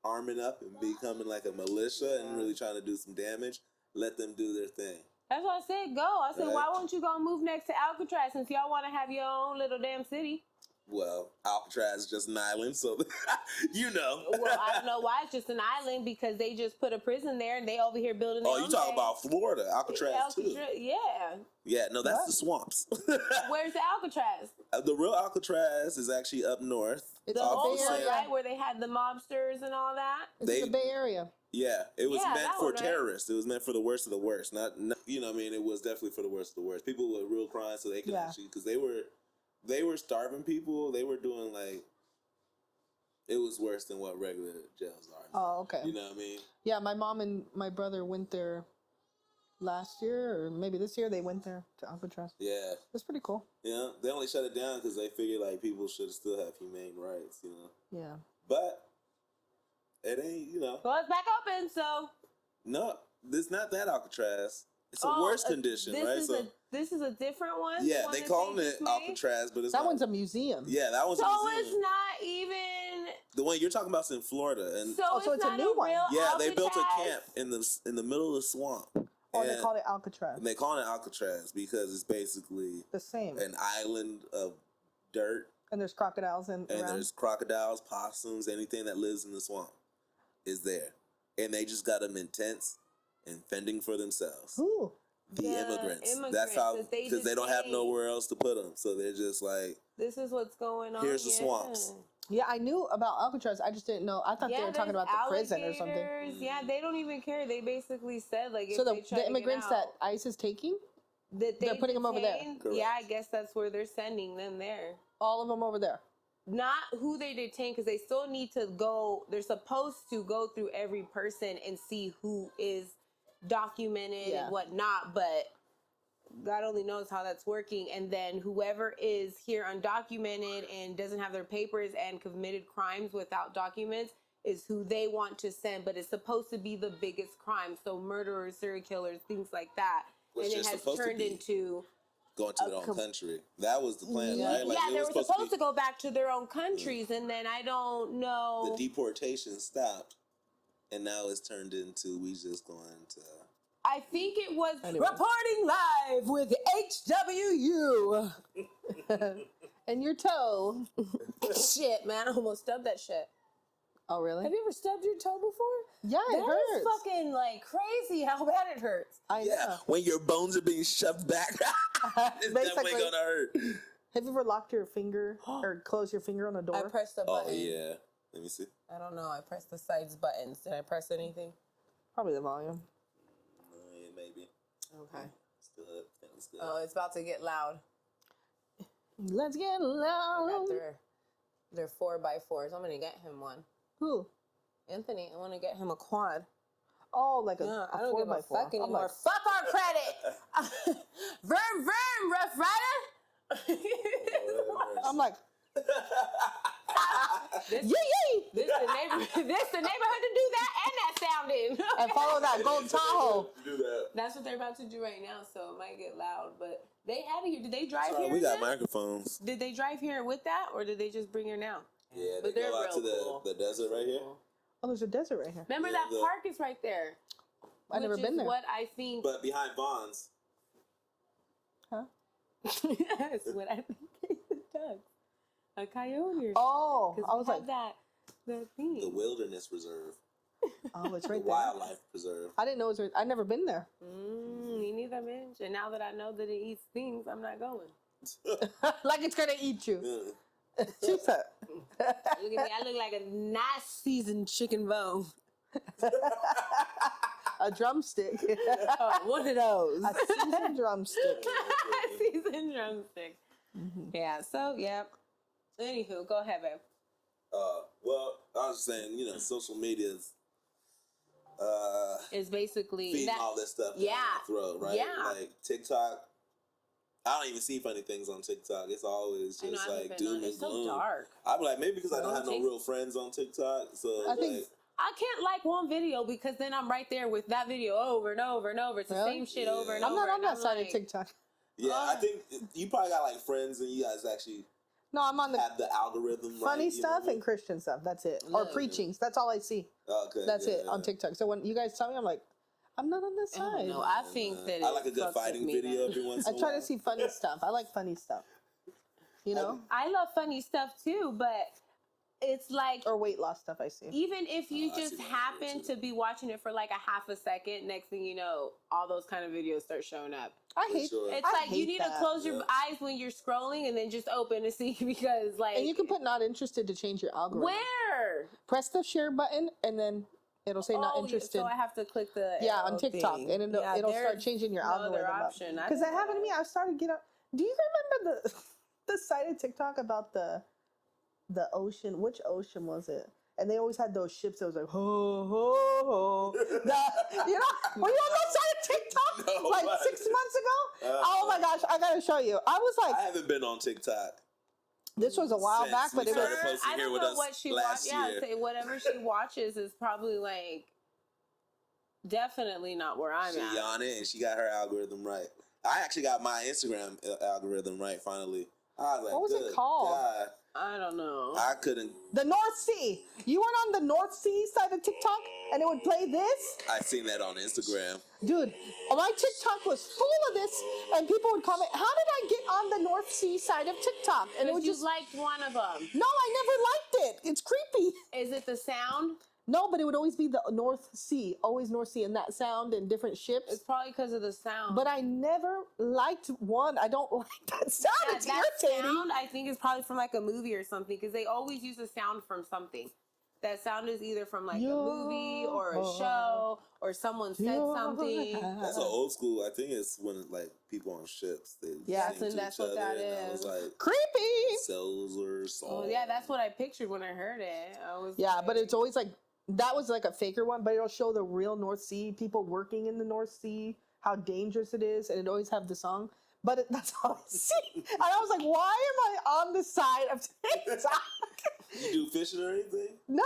Speaker 3: arming up and becoming like a militia and really trying to do some damage, let them do their thing.
Speaker 1: That's what I said, go. I said, why won't you go move next to Alcatraz since y'all want to have your own little damn city?
Speaker 3: Well, Alcatraz is just an island, so you know.
Speaker 1: Well, I don't know why it's just an island, because they just put a prison there and they over here building their
Speaker 3: Oh, you
Speaker 1: own
Speaker 3: talking
Speaker 1: thing.
Speaker 3: about Florida, Alcatraz too?
Speaker 1: Yeah.
Speaker 3: Yeah, no, that's the swamps.
Speaker 1: Where's the Alcatraz?
Speaker 3: The real Alcatraz is actually up north.
Speaker 2: It's
Speaker 1: The
Speaker 2: off
Speaker 1: old
Speaker 2: the
Speaker 1: one,
Speaker 2: area.
Speaker 1: right, where they had the mobsters and all that.
Speaker 2: It's the Bay Area.
Speaker 3: Yeah, it was
Speaker 1: Yeah,
Speaker 3: meant
Speaker 1: that
Speaker 3: for
Speaker 1: one, right?
Speaker 3: terrorists. It was meant for the worst of the worst. Not you know what I mean? It was definitely for the worst of the worst. People with real crimes, so they could actually, because they were starving people. They were doing like, it was worse than what regular jails are.
Speaker 2: Oh, okay.
Speaker 3: You know what I mean?
Speaker 2: Yeah, my mom and my brother went there last year, or maybe this year. They went there to Alcatraz.
Speaker 3: Yeah.
Speaker 2: It's pretty cool.
Speaker 3: Yeah, they only shut it down because they figured like people should still have humane rights, you know.
Speaker 2: Yeah.
Speaker 3: But it ain't, you know.
Speaker 1: Well, it's back open, so.
Speaker 3: No, it's not that Alcatraz. It's a worse condition, right?
Speaker 1: This is a different one.
Speaker 3: Yeah,
Speaker 1: the
Speaker 3: they
Speaker 1: one
Speaker 3: calling
Speaker 1: that
Speaker 3: it
Speaker 1: just made?
Speaker 3: Alcatraz, but it's
Speaker 2: That
Speaker 3: not.
Speaker 2: one's a museum.
Speaker 3: Yeah, that one's
Speaker 1: So
Speaker 3: a museum.
Speaker 1: it's not even.
Speaker 3: The one you're talking about is in Florida, and
Speaker 1: So it's
Speaker 2: a
Speaker 1: not
Speaker 2: new one.
Speaker 1: real
Speaker 3: yeah, they built a
Speaker 1: Alcatraz?
Speaker 3: camp in the middle of the swamp.
Speaker 2: Oh, they call it Alcatraz.
Speaker 3: And they call it Alcatraz because it's basically
Speaker 2: The same.
Speaker 3: an island of dirt,
Speaker 2: And there's crocodiles
Speaker 3: and
Speaker 2: around.
Speaker 3: there's crocodiles, possums, anything that lives in the swamp is there, and they just got them in tents and fending for themselves.
Speaker 2: Ooh.
Speaker 3: The
Speaker 1: The
Speaker 3: immigrants.
Speaker 1: immigrants
Speaker 3: That's how,
Speaker 1: that they
Speaker 3: because they
Speaker 1: just
Speaker 3: don't have
Speaker 1: came.
Speaker 3: nowhere else to put them, so they're just like,
Speaker 1: This is what's going on.
Speaker 3: Here's the swamps.
Speaker 2: Yeah, I knew about Alcatraz. I just didn't know. I thought they were talking
Speaker 1: there's
Speaker 2: about the prison or something.
Speaker 1: alligators. Yeah, they don't even care. They basically said like,
Speaker 2: So
Speaker 1: if they try
Speaker 2: the
Speaker 1: to
Speaker 2: immigrants
Speaker 1: get
Speaker 2: that
Speaker 1: out,
Speaker 2: ICE is taking,
Speaker 1: that
Speaker 2: they're putting them over there.
Speaker 1: detain,
Speaker 3: Correct.
Speaker 1: Yeah, I guess that's where they're sending them there.
Speaker 2: all of them over there.
Speaker 1: Not who they detain, because they still need to go. They're supposed to go through every person and see who is documented and whatnot, but God only knows how that's working. And then whoever is here undocumented and doesn't have their papers and committed crimes without documents is who they want to send. But it's supposed to be the biggest crime, so murderers, serial killers, things like that.
Speaker 3: Which
Speaker 1: and it
Speaker 3: is
Speaker 1: has
Speaker 3: supposed to
Speaker 1: turned
Speaker 3: be
Speaker 1: into
Speaker 3: going to their own country. That was the plan, right? Like,
Speaker 1: they
Speaker 3: it
Speaker 1: were
Speaker 3: was
Speaker 1: supposed to go back to their own countries, and then I don't know.
Speaker 3: The deportation stopped, and now it's turned into we just going to.
Speaker 1: I think it was
Speaker 2: Reporting live with HWU. And your toe.
Speaker 1: shit, man. I almost stubbed that shit.
Speaker 2: Oh, really?
Speaker 1: Have you ever stubbed your toe before?
Speaker 2: Yeah, it
Speaker 1: That
Speaker 2: hurts.
Speaker 1: is fucking like crazy how bad it hurts.
Speaker 2: I know.
Speaker 3: When your bones are being shoved back, it's definitely
Speaker 2: Basically.
Speaker 3: gonna hurt.
Speaker 2: Have you ever locked your finger or closed your finger on a door?
Speaker 1: I pressed the button.
Speaker 3: Oh yeah, let me see.
Speaker 1: I don't know. I pressed the sides buttons. Did I press anything?
Speaker 2: Probably the volume.
Speaker 3: Yeah, maybe.
Speaker 1: Okay.
Speaker 3: Still up. It's good.
Speaker 1: Oh, it's about to get loud.
Speaker 2: Let's get
Speaker 1: I
Speaker 2: loud.
Speaker 1: got their 4x4s. I'm gonna get him one.
Speaker 2: Who?
Speaker 1: Anthony, I want to get him a quad.
Speaker 2: Oh, like a,
Speaker 1: Yeah,
Speaker 2: a
Speaker 1: I don't
Speaker 2: 4x4.
Speaker 1: give a fuck
Speaker 2: I'm
Speaker 1: anymore.
Speaker 2: like,
Speaker 1: Fuck our credit. Vroom, vroom, Rough Rider.
Speaker 2: I'm like,
Speaker 1: This,
Speaker 2: yee!
Speaker 1: this the neighborhood to do that and that sounding.
Speaker 2: And follow that gold Tahoe.
Speaker 3: Do that.
Speaker 1: That's what they're about to do right now, so it might get loud. But they have it here. Did they drive
Speaker 3: Sorry,
Speaker 1: here?
Speaker 3: we got
Speaker 1: again?
Speaker 3: microphones.
Speaker 1: Did they drive here with that, or did they just bring her now?
Speaker 3: Yeah,
Speaker 1: But
Speaker 3: they
Speaker 1: they're
Speaker 3: go out to
Speaker 1: real cool.
Speaker 3: the desert right here.
Speaker 2: Oh, there's a desert right here.
Speaker 1: Remember
Speaker 3: Yeah,
Speaker 1: that
Speaker 3: the-
Speaker 1: park is right there.
Speaker 2: I've never
Speaker 1: which
Speaker 2: been
Speaker 1: is
Speaker 2: there.
Speaker 1: What I think.
Speaker 3: But behind Vaughn's,
Speaker 2: Huh?
Speaker 1: That's what I think it does. A coyote or
Speaker 2: Oh,
Speaker 1: something. 'Cause
Speaker 2: I
Speaker 1: we
Speaker 2: was
Speaker 1: have
Speaker 2: like,
Speaker 1: that thing.
Speaker 3: the Wilderness Reserve,
Speaker 2: oh, it's
Speaker 3: the
Speaker 2: right there.
Speaker 3: Wildlife Preserve.
Speaker 2: I didn't know it was. I've never been there.
Speaker 1: Me neither, bitch. And now that I know that it eats things, I'm not going.
Speaker 2: Like it's gonna eat you.
Speaker 3: Yeah.
Speaker 2: She said.
Speaker 1: Look at me. I look like a nice seasoned chicken bone.
Speaker 2: A drumstick.
Speaker 1: Oh, one of those.
Speaker 2: A seasoned drumstick.
Speaker 1: Seasoned drumstick. Yeah. So yeah. Anywho, go ahead, babe.
Speaker 3: Well, I was just saying, you know, social media's
Speaker 1: It's basically
Speaker 3: feeding
Speaker 1: that.
Speaker 3: all this stuff down
Speaker 1: Yeah.
Speaker 3: our throat, right?
Speaker 1: Yeah.
Speaker 3: Like TikTok. I don't even see funny things on TikTok. It's always
Speaker 1: I know,
Speaker 3: just
Speaker 1: I haven't
Speaker 3: like
Speaker 1: been
Speaker 3: doom
Speaker 1: on-
Speaker 3: and
Speaker 1: it's so
Speaker 3: gloom.
Speaker 1: dark.
Speaker 3: I'm like, maybe because I don't
Speaker 1: No,
Speaker 3: have no
Speaker 1: Tik-
Speaker 3: real friends on TikTok. So
Speaker 2: I think-
Speaker 1: I can't like one video because then I'm right there with that video over and over and over. It's the
Speaker 2: Really?
Speaker 1: same shit
Speaker 3: Yeah.
Speaker 1: over and
Speaker 2: I'm
Speaker 1: over.
Speaker 2: not on
Speaker 1: and
Speaker 2: that
Speaker 1: I'm
Speaker 2: side
Speaker 1: like,
Speaker 2: of TikTok.
Speaker 3: yeah, I
Speaker 1: Oh.
Speaker 3: think you probably got like friends and you guys actually
Speaker 2: No, I'm on the
Speaker 3: have the algorithm.
Speaker 2: funny
Speaker 3: right, you know
Speaker 2: stuff
Speaker 3: what I
Speaker 2: and Christian stuff. That's it. Or
Speaker 1: Yeah.
Speaker 2: preachings. That's all I see.
Speaker 3: mean? Okay,
Speaker 2: That's
Speaker 3: yeah,
Speaker 2: it on
Speaker 3: yeah.
Speaker 2: TikTok. So when you guys tell me, I'm like, I'm not on this
Speaker 1: I don't
Speaker 2: side.
Speaker 1: know. I think that
Speaker 3: I like a
Speaker 1: it
Speaker 3: good
Speaker 1: fucks with
Speaker 3: fighting
Speaker 1: me,
Speaker 3: video
Speaker 1: man.
Speaker 3: every once
Speaker 2: I
Speaker 3: in a
Speaker 2: try
Speaker 3: while.
Speaker 2: to see funny stuff. I like funny stuff. You know,
Speaker 1: I love funny stuff too, but it's like,
Speaker 2: or weight loss stuff. I see.
Speaker 1: even if you
Speaker 3: I see
Speaker 1: just
Speaker 3: that
Speaker 1: happen
Speaker 3: too.
Speaker 1: to be watching it for like a half a second, next thing you know, all those kind of videos start showing up.
Speaker 2: I
Speaker 3: For
Speaker 2: hate.
Speaker 3: sure.
Speaker 1: It's
Speaker 2: I
Speaker 1: like you
Speaker 2: hate
Speaker 1: need
Speaker 2: that.
Speaker 1: to close your eyes when you're scrolling and then just open to see, because like,
Speaker 2: And you can put not interested to change your algorithm.
Speaker 1: where?
Speaker 2: Press the share button and then it'll say not interested.
Speaker 1: So I have to click the
Speaker 2: Yeah, on
Speaker 1: arrow
Speaker 2: TikTok,
Speaker 1: thing.
Speaker 2: and it'll start
Speaker 1: there's
Speaker 2: changing your
Speaker 1: no other
Speaker 2: algorithm
Speaker 1: option.
Speaker 2: Because that happened to me. I started getting. Do you remember the site of TikTok about the ocean? Which ocean was it? And they always had those ships that was like ho ho ho. You know, were you on that side of TikTok
Speaker 3: No,
Speaker 2: like
Speaker 3: but-
Speaker 2: 6 months ago? Oh my gosh, I gotta show you. I was like,
Speaker 3: I haven't been on TikTok.
Speaker 2: this was a while
Speaker 3: Since
Speaker 2: back,
Speaker 3: we
Speaker 2: but it
Speaker 3: started
Speaker 2: was.
Speaker 3: posting
Speaker 1: I
Speaker 3: here
Speaker 1: don't
Speaker 3: with
Speaker 1: know
Speaker 3: us
Speaker 1: what she
Speaker 3: last
Speaker 1: watches. Yeah,
Speaker 3: year.
Speaker 1: say whatever she watches is probably like definitely not where I'm
Speaker 3: She
Speaker 1: at.
Speaker 3: on it and she got her algorithm right. I actually got my Instagram algorithm right finally. I was like,
Speaker 2: What was it
Speaker 3: good
Speaker 2: called?
Speaker 3: God.
Speaker 1: I don't know.
Speaker 3: I couldn't.
Speaker 2: The North Sea. You went on the North Sea side of TikTok and it would play this?
Speaker 3: I seen that on Instagram.
Speaker 2: Dude, my TikTok was full of this and people would comment, how did I get on the North Sea side of TikTok? And it
Speaker 1: Because
Speaker 2: would
Speaker 1: you
Speaker 2: just,
Speaker 1: liked one of them.
Speaker 2: no, I never liked it. It's creepy.
Speaker 1: Is it the sound?
Speaker 2: No, but it would always be the North Sea, always North Sea, and that sound and different ships.
Speaker 1: It's probably because of the sound.
Speaker 2: But I never liked one. I don't like that sound.
Speaker 1: Yeah,
Speaker 2: It's
Speaker 1: that
Speaker 2: irritating.
Speaker 1: sound, I think, is probably from like a movie or something, because they always use a sound from something. That sound is either from like a movie or a show or someone said something.
Speaker 3: That's an old school. I think it's when like people on ships. They
Speaker 2: Yeah,
Speaker 3: sing to
Speaker 1: that's
Speaker 3: each
Speaker 1: what that
Speaker 3: other, and I was
Speaker 1: is.
Speaker 3: like,
Speaker 2: Creepy.
Speaker 3: cells or songs.
Speaker 1: Oh yeah, that's what I pictured when I heard it. I was
Speaker 2: Yeah,
Speaker 1: like,
Speaker 2: but it's always like, that was like a faker one, but it'll show the real North Sea, people working in the North Sea, how dangerous it is, and it always have the song. But that's all I see. And I was like, why am I on the side of TikTok?
Speaker 3: You do fishing or anything?
Speaker 2: No!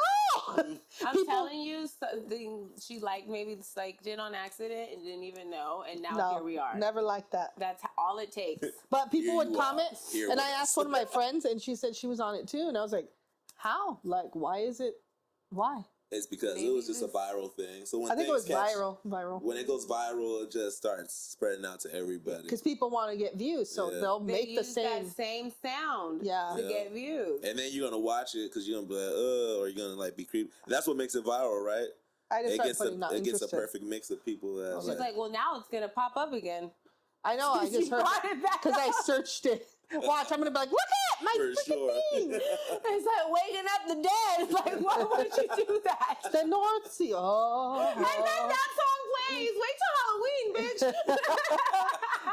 Speaker 1: I'm
Speaker 2: People-
Speaker 1: telling you, something she like maybe psyched in on accident and didn't even know, and now
Speaker 2: No,
Speaker 1: here we are.
Speaker 2: never liked that.
Speaker 1: That's all it takes.
Speaker 2: But people
Speaker 3: Here
Speaker 2: would
Speaker 3: you are.
Speaker 2: comment,
Speaker 3: Here
Speaker 2: and
Speaker 3: with
Speaker 2: I
Speaker 3: us.
Speaker 2: asked one of my friends, and she said she was on it too, and I was like, how? Like, why is it? Why?
Speaker 3: It's because
Speaker 1: Maybe
Speaker 3: it was just a
Speaker 1: this-
Speaker 3: viral thing. So when
Speaker 2: I think it was
Speaker 3: things catch-
Speaker 2: viral.
Speaker 3: When it goes viral, it just starts spreading out to everybody.
Speaker 2: Because people want to get views, so
Speaker 3: Yeah.
Speaker 2: they'll
Speaker 1: They
Speaker 2: make the
Speaker 1: use
Speaker 2: same.
Speaker 1: that same sound
Speaker 2: Yeah.
Speaker 1: to
Speaker 3: Yeah.
Speaker 1: get views.
Speaker 3: And then you're gonna watch it because you're gonna be like, or you're gonna like be creepy. That's what makes it viral, right?
Speaker 2: I just
Speaker 3: It
Speaker 2: started
Speaker 3: gets
Speaker 2: putting not
Speaker 3: it gets a
Speaker 2: interested.
Speaker 3: perfect mix of people that
Speaker 1: She's like, well, now it's gonna pop up again.
Speaker 2: I know, I
Speaker 1: She
Speaker 2: just heard
Speaker 1: brought it back
Speaker 2: because I
Speaker 1: up.
Speaker 2: searched it. Watch, I'm gonna be like, look at my
Speaker 3: for
Speaker 2: freaking
Speaker 3: sure.
Speaker 2: thing.
Speaker 1: It's like waking up the dead. Like, why would you do that?
Speaker 2: The North Sea. Oh.
Speaker 1: And then that song plays. Wait till Halloween, bitch.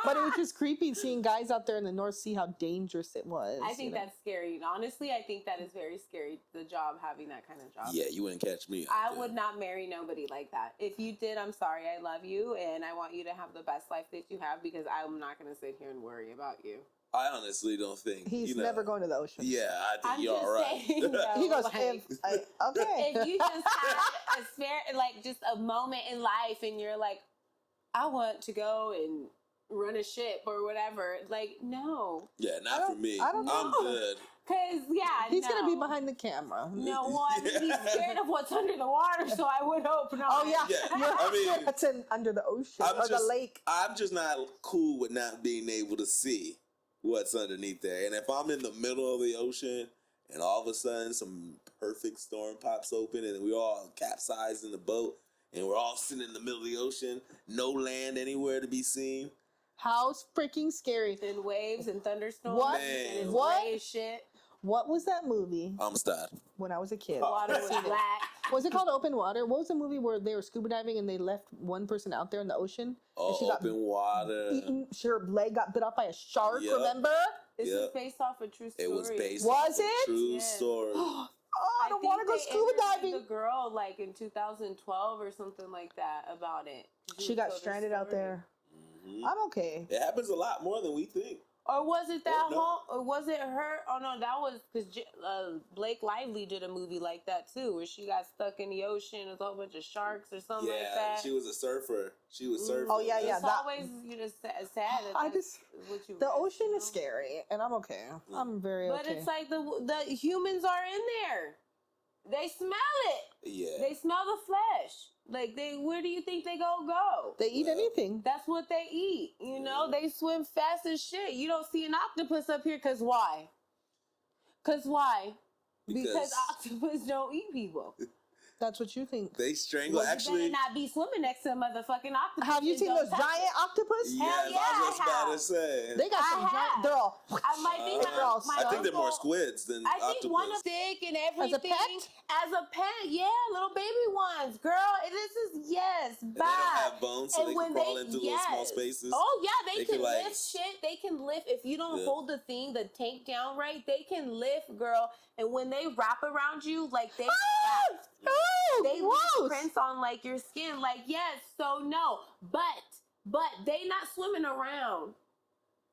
Speaker 2: But it was just creepy seeing guys out there in the North Sea, how dangerous it was.
Speaker 1: I think
Speaker 2: you know?
Speaker 1: that's scary. Honestly, I think that is very scary, the job, having that kind of job.
Speaker 3: Yeah, you wouldn't catch me. out
Speaker 1: I
Speaker 3: there.
Speaker 1: would not marry nobody like that. If you did, I'm sorry. I love you, and I want you to have the best life that you have, because I'm not going to sit here and worry about you.
Speaker 3: I honestly don't think
Speaker 2: He's never going to the ocean.
Speaker 3: Yeah, I think
Speaker 1: I'm
Speaker 3: you're
Speaker 1: just
Speaker 3: all right.
Speaker 1: saying, though,
Speaker 2: He goes,
Speaker 1: like,
Speaker 2: okay.
Speaker 1: if you just had a spare, like, just a moment in life, and you're like, I want to go and run a ship or whatever. Like, no,
Speaker 3: Yeah, not for me.
Speaker 2: I don't
Speaker 3: I'm
Speaker 1: know.
Speaker 3: good.
Speaker 1: because
Speaker 2: He's
Speaker 1: no.
Speaker 2: gonna be behind the camera.
Speaker 1: No one. He's scared of what's under the water, so I would hope not.
Speaker 2: Oh yeah,
Speaker 3: Yeah,
Speaker 2: You're,
Speaker 3: I mean,
Speaker 2: that's in under the ocean
Speaker 3: I'm
Speaker 2: or the
Speaker 3: just-
Speaker 2: lake.
Speaker 3: I'm just not cool with not being able to see what's underneath there. And if I'm in the middle of the ocean and all of a sudden some perfect storm pops open and we all capsize in the boat and we're all sitting in the middle of the ocean, no land anywhere to be seen.
Speaker 2: How freaking scary!
Speaker 1: And waves and thunderstorms.
Speaker 2: What?
Speaker 1: And it's
Speaker 2: What?
Speaker 1: gray as shit.
Speaker 2: What was that movie
Speaker 3: I'm stop.
Speaker 2: when I was a kid?
Speaker 1: Water was black.
Speaker 2: Was it called Open Water? What was the movie where they were scuba diving and they left one person out there in the ocean?
Speaker 3: Oh,
Speaker 2: and she got
Speaker 3: open water.
Speaker 2: eaten. Her leg got bit off by a shark.
Speaker 3: Yep.
Speaker 2: Remember?
Speaker 1: This
Speaker 3: Yeah.
Speaker 1: is based off a true story.
Speaker 3: It was based
Speaker 2: Was
Speaker 3: on a
Speaker 2: it?
Speaker 3: true
Speaker 1: Yes.
Speaker 3: story.
Speaker 2: Oh, I don't
Speaker 1: think
Speaker 2: want to go
Speaker 1: they
Speaker 2: scuba
Speaker 1: interviewed
Speaker 2: diving.
Speaker 1: The girl, like in 2012 or something like that, about it.
Speaker 2: She got stranded out there.
Speaker 3: Mhm.
Speaker 2: I'm okay.
Speaker 3: It happens a lot more than we think.
Speaker 1: Or was it that
Speaker 3: Oh, no.
Speaker 1: whole? Or was it her? Oh no, that was because Blake Lively did a movie like that too, where she got stuck in the ocean with a whole bunch of sharks or something like
Speaker 3: Yeah,
Speaker 1: that.
Speaker 3: she was a surfer. She was surfing.
Speaker 2: Oh, yeah, yeah.
Speaker 1: It's
Speaker 2: that-
Speaker 1: always sad. That
Speaker 2: I
Speaker 1: that's
Speaker 2: just
Speaker 1: what you
Speaker 2: the
Speaker 1: read,
Speaker 2: ocean
Speaker 1: you
Speaker 2: is
Speaker 1: know?
Speaker 2: scary, and I'm okay. I'm very
Speaker 1: But
Speaker 2: okay.
Speaker 1: it's like the humans are in there. They smell it.
Speaker 3: Yeah.
Speaker 1: They smell the flesh. Like, where do you think they go?
Speaker 2: They eat anything.
Speaker 1: That's what they eat. You know, they swim fast as shit. You don't see an octopus up here, because why? Because octopus don't eat people.
Speaker 2: That's what you think.
Speaker 3: They strangle.
Speaker 1: Well,
Speaker 3: actually,
Speaker 1: you better not be swimming next to a motherfucking octopus.
Speaker 2: Have you seen those giant octopus?
Speaker 3: yeah,
Speaker 1: Hell yeah,
Speaker 3: I was about
Speaker 1: I
Speaker 3: to say.
Speaker 2: They got some giant. They're all.
Speaker 1: I might be
Speaker 3: I think they're more squids than octopus.
Speaker 1: I think one of thick and everything.
Speaker 2: As a pet?
Speaker 1: Yeah, little baby ones, girl. This is yes,
Speaker 3: And
Speaker 1: bye.
Speaker 3: they don't have bones, so
Speaker 1: And
Speaker 3: they
Speaker 1: when
Speaker 3: can crawl into little small spaces.
Speaker 1: Oh yeah, they can
Speaker 3: like,
Speaker 1: lift shit. They can lift if you don't hold the tank down right. They can lift, girl. And when they wrap around you, like they they leave prints on like your skin. Like yes, so no, but they not swimming around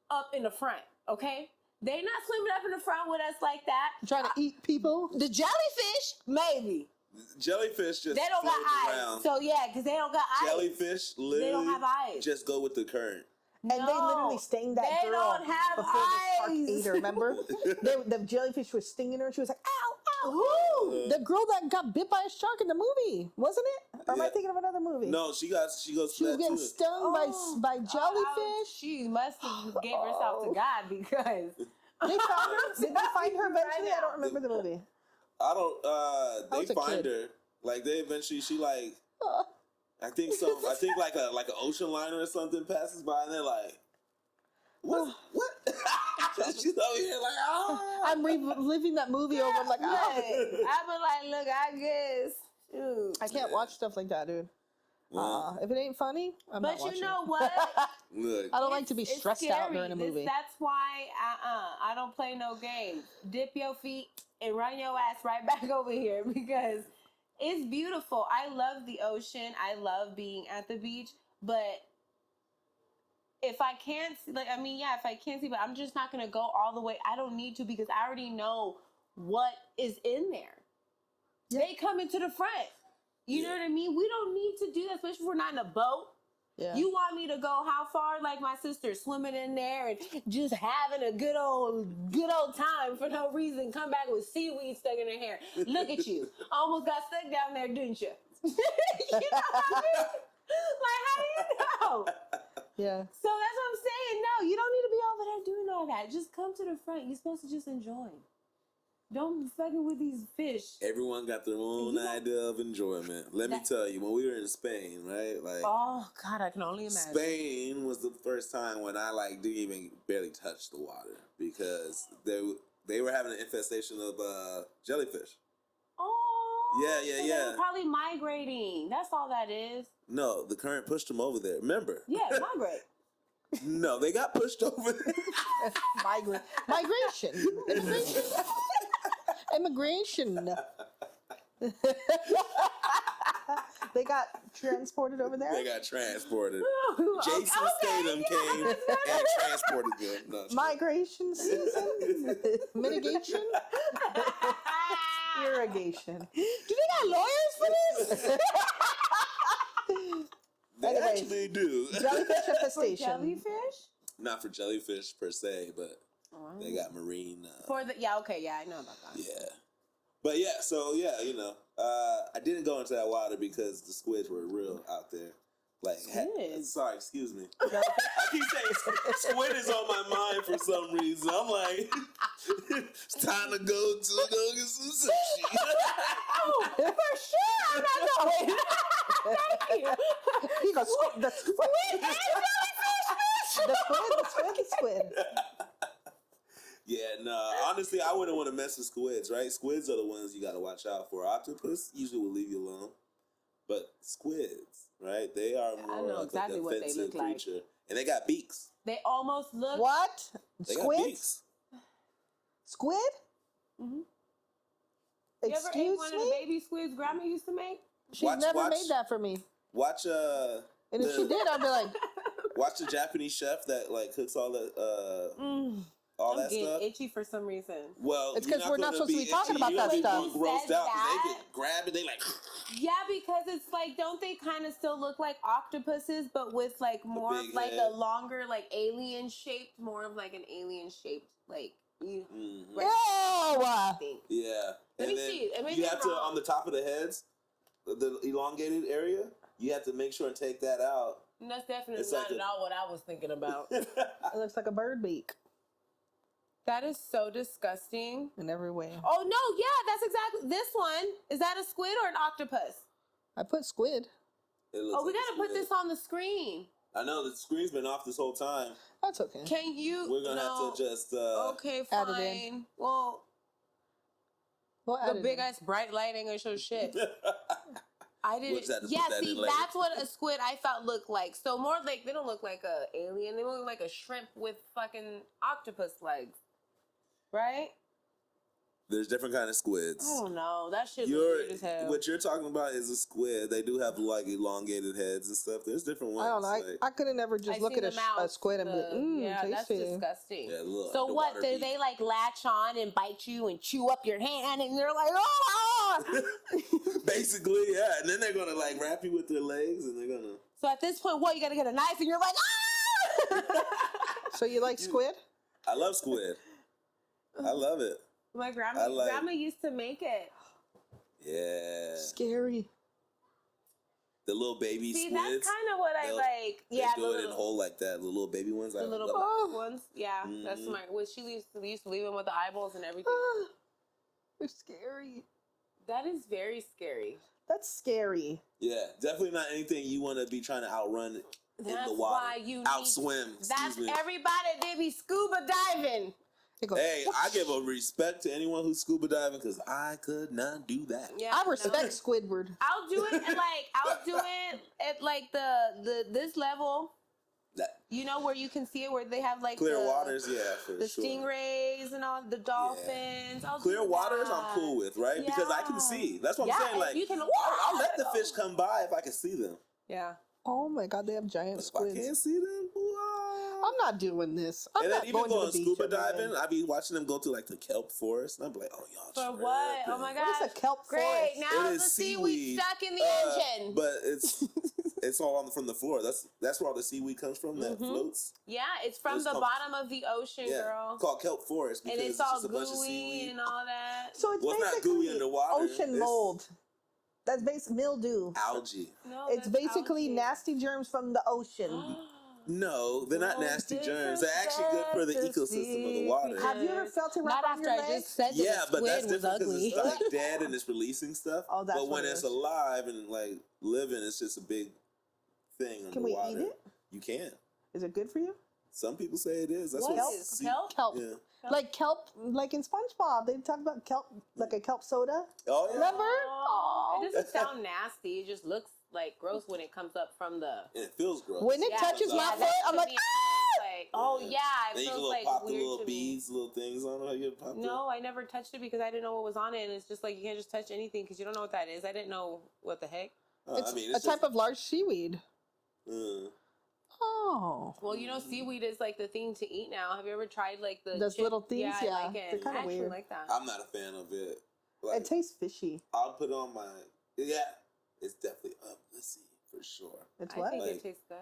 Speaker 1: up in the front, okay? They not swimming up in the front with us like that.
Speaker 2: Trying to eat people.
Speaker 1: The jellyfish, maybe.
Speaker 3: Jellyfish just
Speaker 1: They don't got eyes.
Speaker 3: around.
Speaker 1: So yeah, because they don't got eyes.
Speaker 3: Jellyfish literally
Speaker 1: They don't have eyes.
Speaker 3: just go with the current.
Speaker 2: And they literally stinged that
Speaker 1: they
Speaker 2: girl
Speaker 1: don't have
Speaker 2: before the shark
Speaker 1: eyes.
Speaker 2: ate her, remember? The jellyfish was stinging her and she was like, ow, ow.
Speaker 1: Who?
Speaker 2: The girl that got bit by a shark in the movie, wasn't it? Or am I thinking of another movie?
Speaker 3: No, she goes
Speaker 2: She was
Speaker 3: that
Speaker 2: getting
Speaker 3: too.
Speaker 2: stung by jellyfish.
Speaker 1: She must have gave herself to God because
Speaker 2: They found her. Did they find her eventually? I don't remember the movie.
Speaker 3: I don't. They
Speaker 2: was a
Speaker 3: find
Speaker 2: kid.
Speaker 3: her. Like they eventually, she like. I think like an ocean liner or something passes by, and they're like, "What? What?" She's over here like, "Ah."
Speaker 2: I'm reliving that movie over. I'm like,
Speaker 1: I be like, look, I guess. Shoot.
Speaker 2: I can't watch stuff like that, dude. If it ain't funny, I'm not
Speaker 1: But
Speaker 2: watching
Speaker 1: you know
Speaker 2: it.
Speaker 1: what?
Speaker 3: Look,
Speaker 2: I don't like to be
Speaker 1: It's
Speaker 2: stressed out during a movie.
Speaker 1: That's why I don't play no games. Dip your feet and run your ass right back over here because it's beautiful. I love the ocean. I love being at the beach. But if I can't, if I can't see, but I'm just not going to go all the way. I don't need to because I already know what is in there. Yeah. They come into the front. You know what I mean? We don't need to do that, especially if we're not in a boat. Yeah. You want me to go how far? Like my sister, swimming in there and just having a good old time for no reason. Come back with seaweed stuck in her hair. Look at you. Almost got stuck down there, didn't you? You know what I mean? Like, how do you know? Yeah. So that's what I'm saying. No, you don't need to be over there doing all that. Just come to the front. You're supposed to just enjoy. Don't be fucking with these fish.
Speaker 3: Everyone got their own idea of enjoyment. Let me tell you, when we were in Spain, right? Like,
Speaker 1: oh God, I can only imagine.
Speaker 3: Spain was the first time when I didn't even barely touch the water because they were having an infestation of jellyfish.
Speaker 1: Oh.
Speaker 3: Yeah.
Speaker 1: They were probably migrating. That's all that is.
Speaker 3: No, the current pushed them over there. Remember?
Speaker 1: Yeah, migrate.
Speaker 3: No, they got pushed over there.
Speaker 2: Migration. Immigration. They got transported over there?
Speaker 3: They got transported. Jason Statham came and transported them. No,
Speaker 2: migration season? Mitigation? Irrigation. Do they got lawyers for this?
Speaker 3: They actually do.
Speaker 2: Jellyfish infestation.
Speaker 1: For jellyfish?
Speaker 3: Not for jellyfish per se, but they got marine.
Speaker 1: For the I know about that.
Speaker 3: Yeah, but I didn't go into that water because the squids were real out there. Sorry, excuse me. I keep saying squid is on my mind for some reason. I'm like, it's time to go get some sushi.
Speaker 1: Oh, for sure, I'm not going. Thank you.
Speaker 2: He goes, the squid. The squid.
Speaker 3: Yeah, no. Honestly, I wouldn't want to mess with squids, right? Squids are the ones you got to watch out for. Octopus usually will leave you alone, but squids, right? They are more of a defensive creature, like. And they got beaks.
Speaker 1: They almost look.
Speaker 2: What?
Speaker 3: They
Speaker 2: Squids?
Speaker 3: got beaks.
Speaker 2: Squid?
Speaker 1: Mm-hmm.
Speaker 2: Excuse
Speaker 1: you ever ate one of the baby squids Grandma used to make?
Speaker 2: She's never made that for me.
Speaker 3: Watch
Speaker 2: and if she did, I'd be like,
Speaker 3: watch the Japanese chef that cooks all that all that stuff.
Speaker 1: I'm getting itchy for some reason.
Speaker 3: Well,
Speaker 2: it's because we're not supposed to be talking about that stuff.
Speaker 3: Grossed out because they get grabbed and they like.
Speaker 1: Yeah, because it's like, don't they kind of still look like octopuses, but with more of
Speaker 3: a
Speaker 1: longer alien shaped, more of an alien shaped You,
Speaker 3: Yeah.
Speaker 1: Let
Speaker 3: And
Speaker 1: me
Speaker 3: then
Speaker 1: see. It may
Speaker 3: you
Speaker 1: be
Speaker 3: have to,
Speaker 1: wrong.
Speaker 3: on the top of the heads, the elongated area, you have to make sure and take that out.
Speaker 1: And that's definitely
Speaker 3: It's
Speaker 1: not
Speaker 3: like
Speaker 1: at all what I was thinking about.
Speaker 2: It looks like a bird beak
Speaker 1: That is so disgusting.
Speaker 2: in every way.
Speaker 1: Oh, no, yeah, that's exactly this one. Is that a squid or an octopus?
Speaker 2: I put squid.
Speaker 3: It looks
Speaker 1: Oh, we
Speaker 3: like
Speaker 1: got to put this on the screen.
Speaker 3: I know, the screen's been off this whole time.
Speaker 2: That's okay.
Speaker 1: Can you?
Speaker 3: We're going to have to just...
Speaker 1: Okay,
Speaker 2: add it
Speaker 1: fine. Well,
Speaker 2: We'll add
Speaker 1: the
Speaker 2: it
Speaker 1: big
Speaker 2: in.
Speaker 1: ass bright light ain't gonna show shit. I didn't.
Speaker 3: We'll just have to
Speaker 1: Yeah,
Speaker 3: put that
Speaker 1: see,
Speaker 3: in later.
Speaker 1: that's what a squid I felt looked like. So more like they don't look like a alien. They look like a shrimp with fucking octopus legs, right?
Speaker 3: There's different kind of squids.
Speaker 1: I don't know. That shit looks weird as hell.
Speaker 3: What you're talking about is a squid. They do have like elongated heads and stuff. There's different ones.
Speaker 2: I don't know.
Speaker 3: Like,
Speaker 2: I couldn't never just look at a squid and be like,
Speaker 1: yeah, that's
Speaker 2: tasty.
Speaker 1: disgusting.
Speaker 3: yeah, look,
Speaker 1: So
Speaker 3: the
Speaker 1: what?
Speaker 3: water
Speaker 1: Do
Speaker 3: beak.
Speaker 1: they like latch on and bite you and chew up your hand and you're like, oh!
Speaker 3: Basically, yeah. And then they're gonna like wrap you with their legs, and they're gonna.
Speaker 1: So at this point, what? You gotta get a knife and you're like, ah!
Speaker 2: So you like squid?
Speaker 3: I love squid. I love it.
Speaker 1: My grandma used to make it.
Speaker 3: Yeah.
Speaker 2: Scary.
Speaker 3: The little baby
Speaker 1: See,
Speaker 3: squids.
Speaker 1: that's kind of what I like.
Speaker 3: They
Speaker 1: Yeah,
Speaker 3: do it in whole like that. The little baby ones.
Speaker 1: the little
Speaker 3: love
Speaker 1: ones. Yeah, that's my. What she used to leave them with the eyeballs and everything.
Speaker 2: They're scary.
Speaker 1: That is very scary.
Speaker 2: That's scary.
Speaker 3: Yeah, definitely not anything you want to be trying to outrun in
Speaker 1: That's
Speaker 3: the water.
Speaker 1: why you
Speaker 3: Outswim.
Speaker 1: That's
Speaker 3: excuse me.
Speaker 1: everybody. They be scuba diving.
Speaker 2: They go,
Speaker 3: Hey, I give a respect to anyone who's scuba diving because I could not do that.
Speaker 1: Yeah,
Speaker 2: I respect Squidward.
Speaker 1: I'll do it at I'll do it at like the this level.
Speaker 3: That
Speaker 1: You know where you can see it, where they have like
Speaker 3: clear
Speaker 1: the,
Speaker 3: waters, yeah, for
Speaker 1: the
Speaker 3: sure.
Speaker 1: stingrays and all the dolphins. I'll
Speaker 3: Clear
Speaker 1: do
Speaker 3: waters,
Speaker 1: that.
Speaker 3: I'm cool with, right? Because I can
Speaker 1: Yeah.
Speaker 3: see. That's what
Speaker 1: Yeah,
Speaker 3: I'm saying.
Speaker 1: if
Speaker 3: Like,
Speaker 1: you can-
Speaker 3: I'll let the fish come by if I can see them.
Speaker 1: Yeah.
Speaker 2: Oh my God, they have giant
Speaker 3: But if I
Speaker 2: squids.
Speaker 3: can't see them,
Speaker 2: I'm not doing this. I'm
Speaker 3: and
Speaker 2: not
Speaker 3: then even
Speaker 2: going to
Speaker 3: going
Speaker 2: the beach
Speaker 3: scuba
Speaker 2: every
Speaker 3: diving,
Speaker 2: day.
Speaker 3: I be watching them go through like the kelp forest, and I'm like, oh y'all.
Speaker 1: For what? Oh my
Speaker 3: tripping.
Speaker 1: god.
Speaker 2: What is a kelp
Speaker 1: Great.
Speaker 2: forest?
Speaker 1: Now
Speaker 3: It
Speaker 1: the
Speaker 3: is
Speaker 1: seaweed
Speaker 3: seaweed,
Speaker 1: stuck in the engine.
Speaker 3: But it's all from the floor. That's where all the seaweed comes from that floats.
Speaker 1: Yeah, it's from
Speaker 3: It's
Speaker 1: the
Speaker 3: called-
Speaker 1: bottom of the ocean,
Speaker 3: Yeah,
Speaker 1: girl.
Speaker 3: it's called kelp forest because
Speaker 1: And it's all
Speaker 3: just a bunch of
Speaker 1: gooey
Speaker 3: seaweed.
Speaker 1: and all that.
Speaker 2: So it's
Speaker 3: Well, it's not
Speaker 2: basically
Speaker 3: gooey underwater.
Speaker 2: ocean
Speaker 3: It's
Speaker 2: mold. That's basically mildew.
Speaker 3: Algae.
Speaker 1: No,
Speaker 2: It's
Speaker 1: that's
Speaker 2: basically
Speaker 1: algae.
Speaker 2: nasty germs from the ocean.
Speaker 3: No, they're not nasty germs. They're actually good for the ecosystem of the water.
Speaker 2: Have you ever felt it
Speaker 1: Not
Speaker 2: wrap on
Speaker 1: after
Speaker 2: your
Speaker 1: I
Speaker 2: legs?
Speaker 1: just said that
Speaker 3: Yeah,
Speaker 1: the
Speaker 3: but that's
Speaker 1: squid was
Speaker 3: different because
Speaker 1: ugly.
Speaker 3: it's like dead and it's releasing stuff.
Speaker 2: Oh, that's
Speaker 3: but
Speaker 2: what
Speaker 3: when
Speaker 2: it
Speaker 3: it's
Speaker 2: is.
Speaker 3: alive and like living, it's just a big thing
Speaker 2: Can we
Speaker 3: underwater.
Speaker 2: eat it?
Speaker 3: You can.
Speaker 2: Is it good for you?
Speaker 3: Some people say it is. That's
Speaker 1: What
Speaker 3: what
Speaker 1: is kelp?
Speaker 2: Kelp.
Speaker 3: Yeah.
Speaker 2: Like kelp, like in SpongeBob, they talk about kelp, like a kelp soda.
Speaker 3: Oh yeah.
Speaker 2: Remember?
Speaker 1: Oh, it doesn't sound nasty. It just looks like gross when it comes up from the.
Speaker 3: And it feels gross.
Speaker 2: When it
Speaker 1: Yeah,
Speaker 2: touches my
Speaker 1: yeah,
Speaker 2: foot,
Speaker 1: that
Speaker 2: I'm
Speaker 1: to
Speaker 2: like,
Speaker 1: me,
Speaker 2: ah!
Speaker 1: like, oh yeah, it
Speaker 3: Then you
Speaker 1: feels
Speaker 3: can
Speaker 1: like
Speaker 3: pop the
Speaker 1: weird
Speaker 3: little
Speaker 1: to me.
Speaker 3: beads, little things on it. You pop
Speaker 1: No, I never touched it because I didn't know what was on it, and it's just like you can't just touch anything because you don't know what that is. I didn't know what the heck.
Speaker 2: It's
Speaker 3: I mean,
Speaker 2: a type of large seaweed. Oh.
Speaker 1: Well, you know, seaweed is like the thing to eat now. Have you ever tried like the
Speaker 2: Those little things?
Speaker 1: Yeah,
Speaker 2: Yeah,
Speaker 1: I like it.
Speaker 2: they're kinda
Speaker 1: I actually
Speaker 2: weird.
Speaker 1: like that.
Speaker 3: I'm not a fan of it. Like,
Speaker 2: It tastes fishy.
Speaker 3: I'll put on my it's definitely of the sea for sure.
Speaker 2: It's
Speaker 1: I
Speaker 2: what?
Speaker 1: think
Speaker 3: Like-
Speaker 1: it tastes good.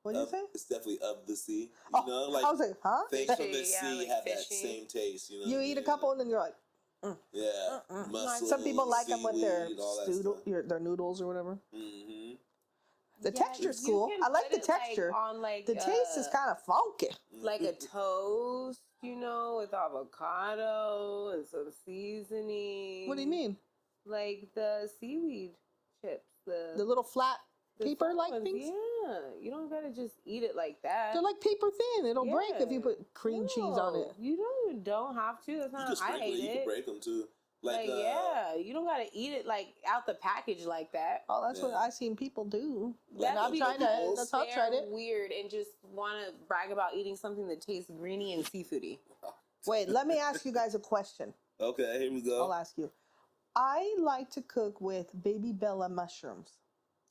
Speaker 2: What did you
Speaker 3: Of-
Speaker 2: say?
Speaker 3: It's definitely of the sea. You
Speaker 2: Oh,
Speaker 3: know, like
Speaker 2: I was like, huh?
Speaker 3: things from the
Speaker 1: Fishy, yeah,
Speaker 3: sea
Speaker 1: like
Speaker 3: have that
Speaker 1: fishy.
Speaker 3: same taste. You know,
Speaker 2: You eat a couple and then you're like,
Speaker 3: Yeah, mussels,
Speaker 2: some people like them with their
Speaker 3: seaweed, all that stuff.
Speaker 2: their noodles or whatever.
Speaker 3: Mm-hmm.
Speaker 2: The
Speaker 1: Yeah,
Speaker 2: texture's
Speaker 1: you
Speaker 2: cool.
Speaker 1: can
Speaker 2: I like
Speaker 1: put
Speaker 2: the
Speaker 1: it, like,
Speaker 2: texture.
Speaker 1: on like
Speaker 2: The taste is kind of funky.
Speaker 1: like a toast, you know, with avocado and some seasoning.
Speaker 2: What do you mean?
Speaker 1: Like the seaweed chips,
Speaker 2: The little flat
Speaker 1: the
Speaker 2: paper-like
Speaker 1: soft ones.
Speaker 2: things?
Speaker 1: Yeah, you don't gotta just eat it like that.
Speaker 2: They're like paper thin. It'll break if you
Speaker 1: Yeah.
Speaker 2: put cream cheese on it.
Speaker 1: No, You don't have to. That's
Speaker 3: You
Speaker 1: not
Speaker 3: can
Speaker 1: how I
Speaker 3: sprinkle it.
Speaker 1: hate
Speaker 3: You can
Speaker 1: it.
Speaker 3: break them too.
Speaker 1: Like, yeah, you don't gotta eat it like out the package like that.
Speaker 2: Oh, that's what
Speaker 3: Yeah.
Speaker 2: I seen people do.
Speaker 3: Like
Speaker 2: And I've
Speaker 3: the
Speaker 2: tried
Speaker 3: people
Speaker 2: it. That's how I tried
Speaker 1: They're
Speaker 2: it.
Speaker 1: weird and just want to brag about eating something that tastes greeny and seafoody.
Speaker 2: Wait, let me ask you guys a question.
Speaker 3: Okay, here we go.
Speaker 2: I'll ask you. I like to cook with baby Bella mushrooms.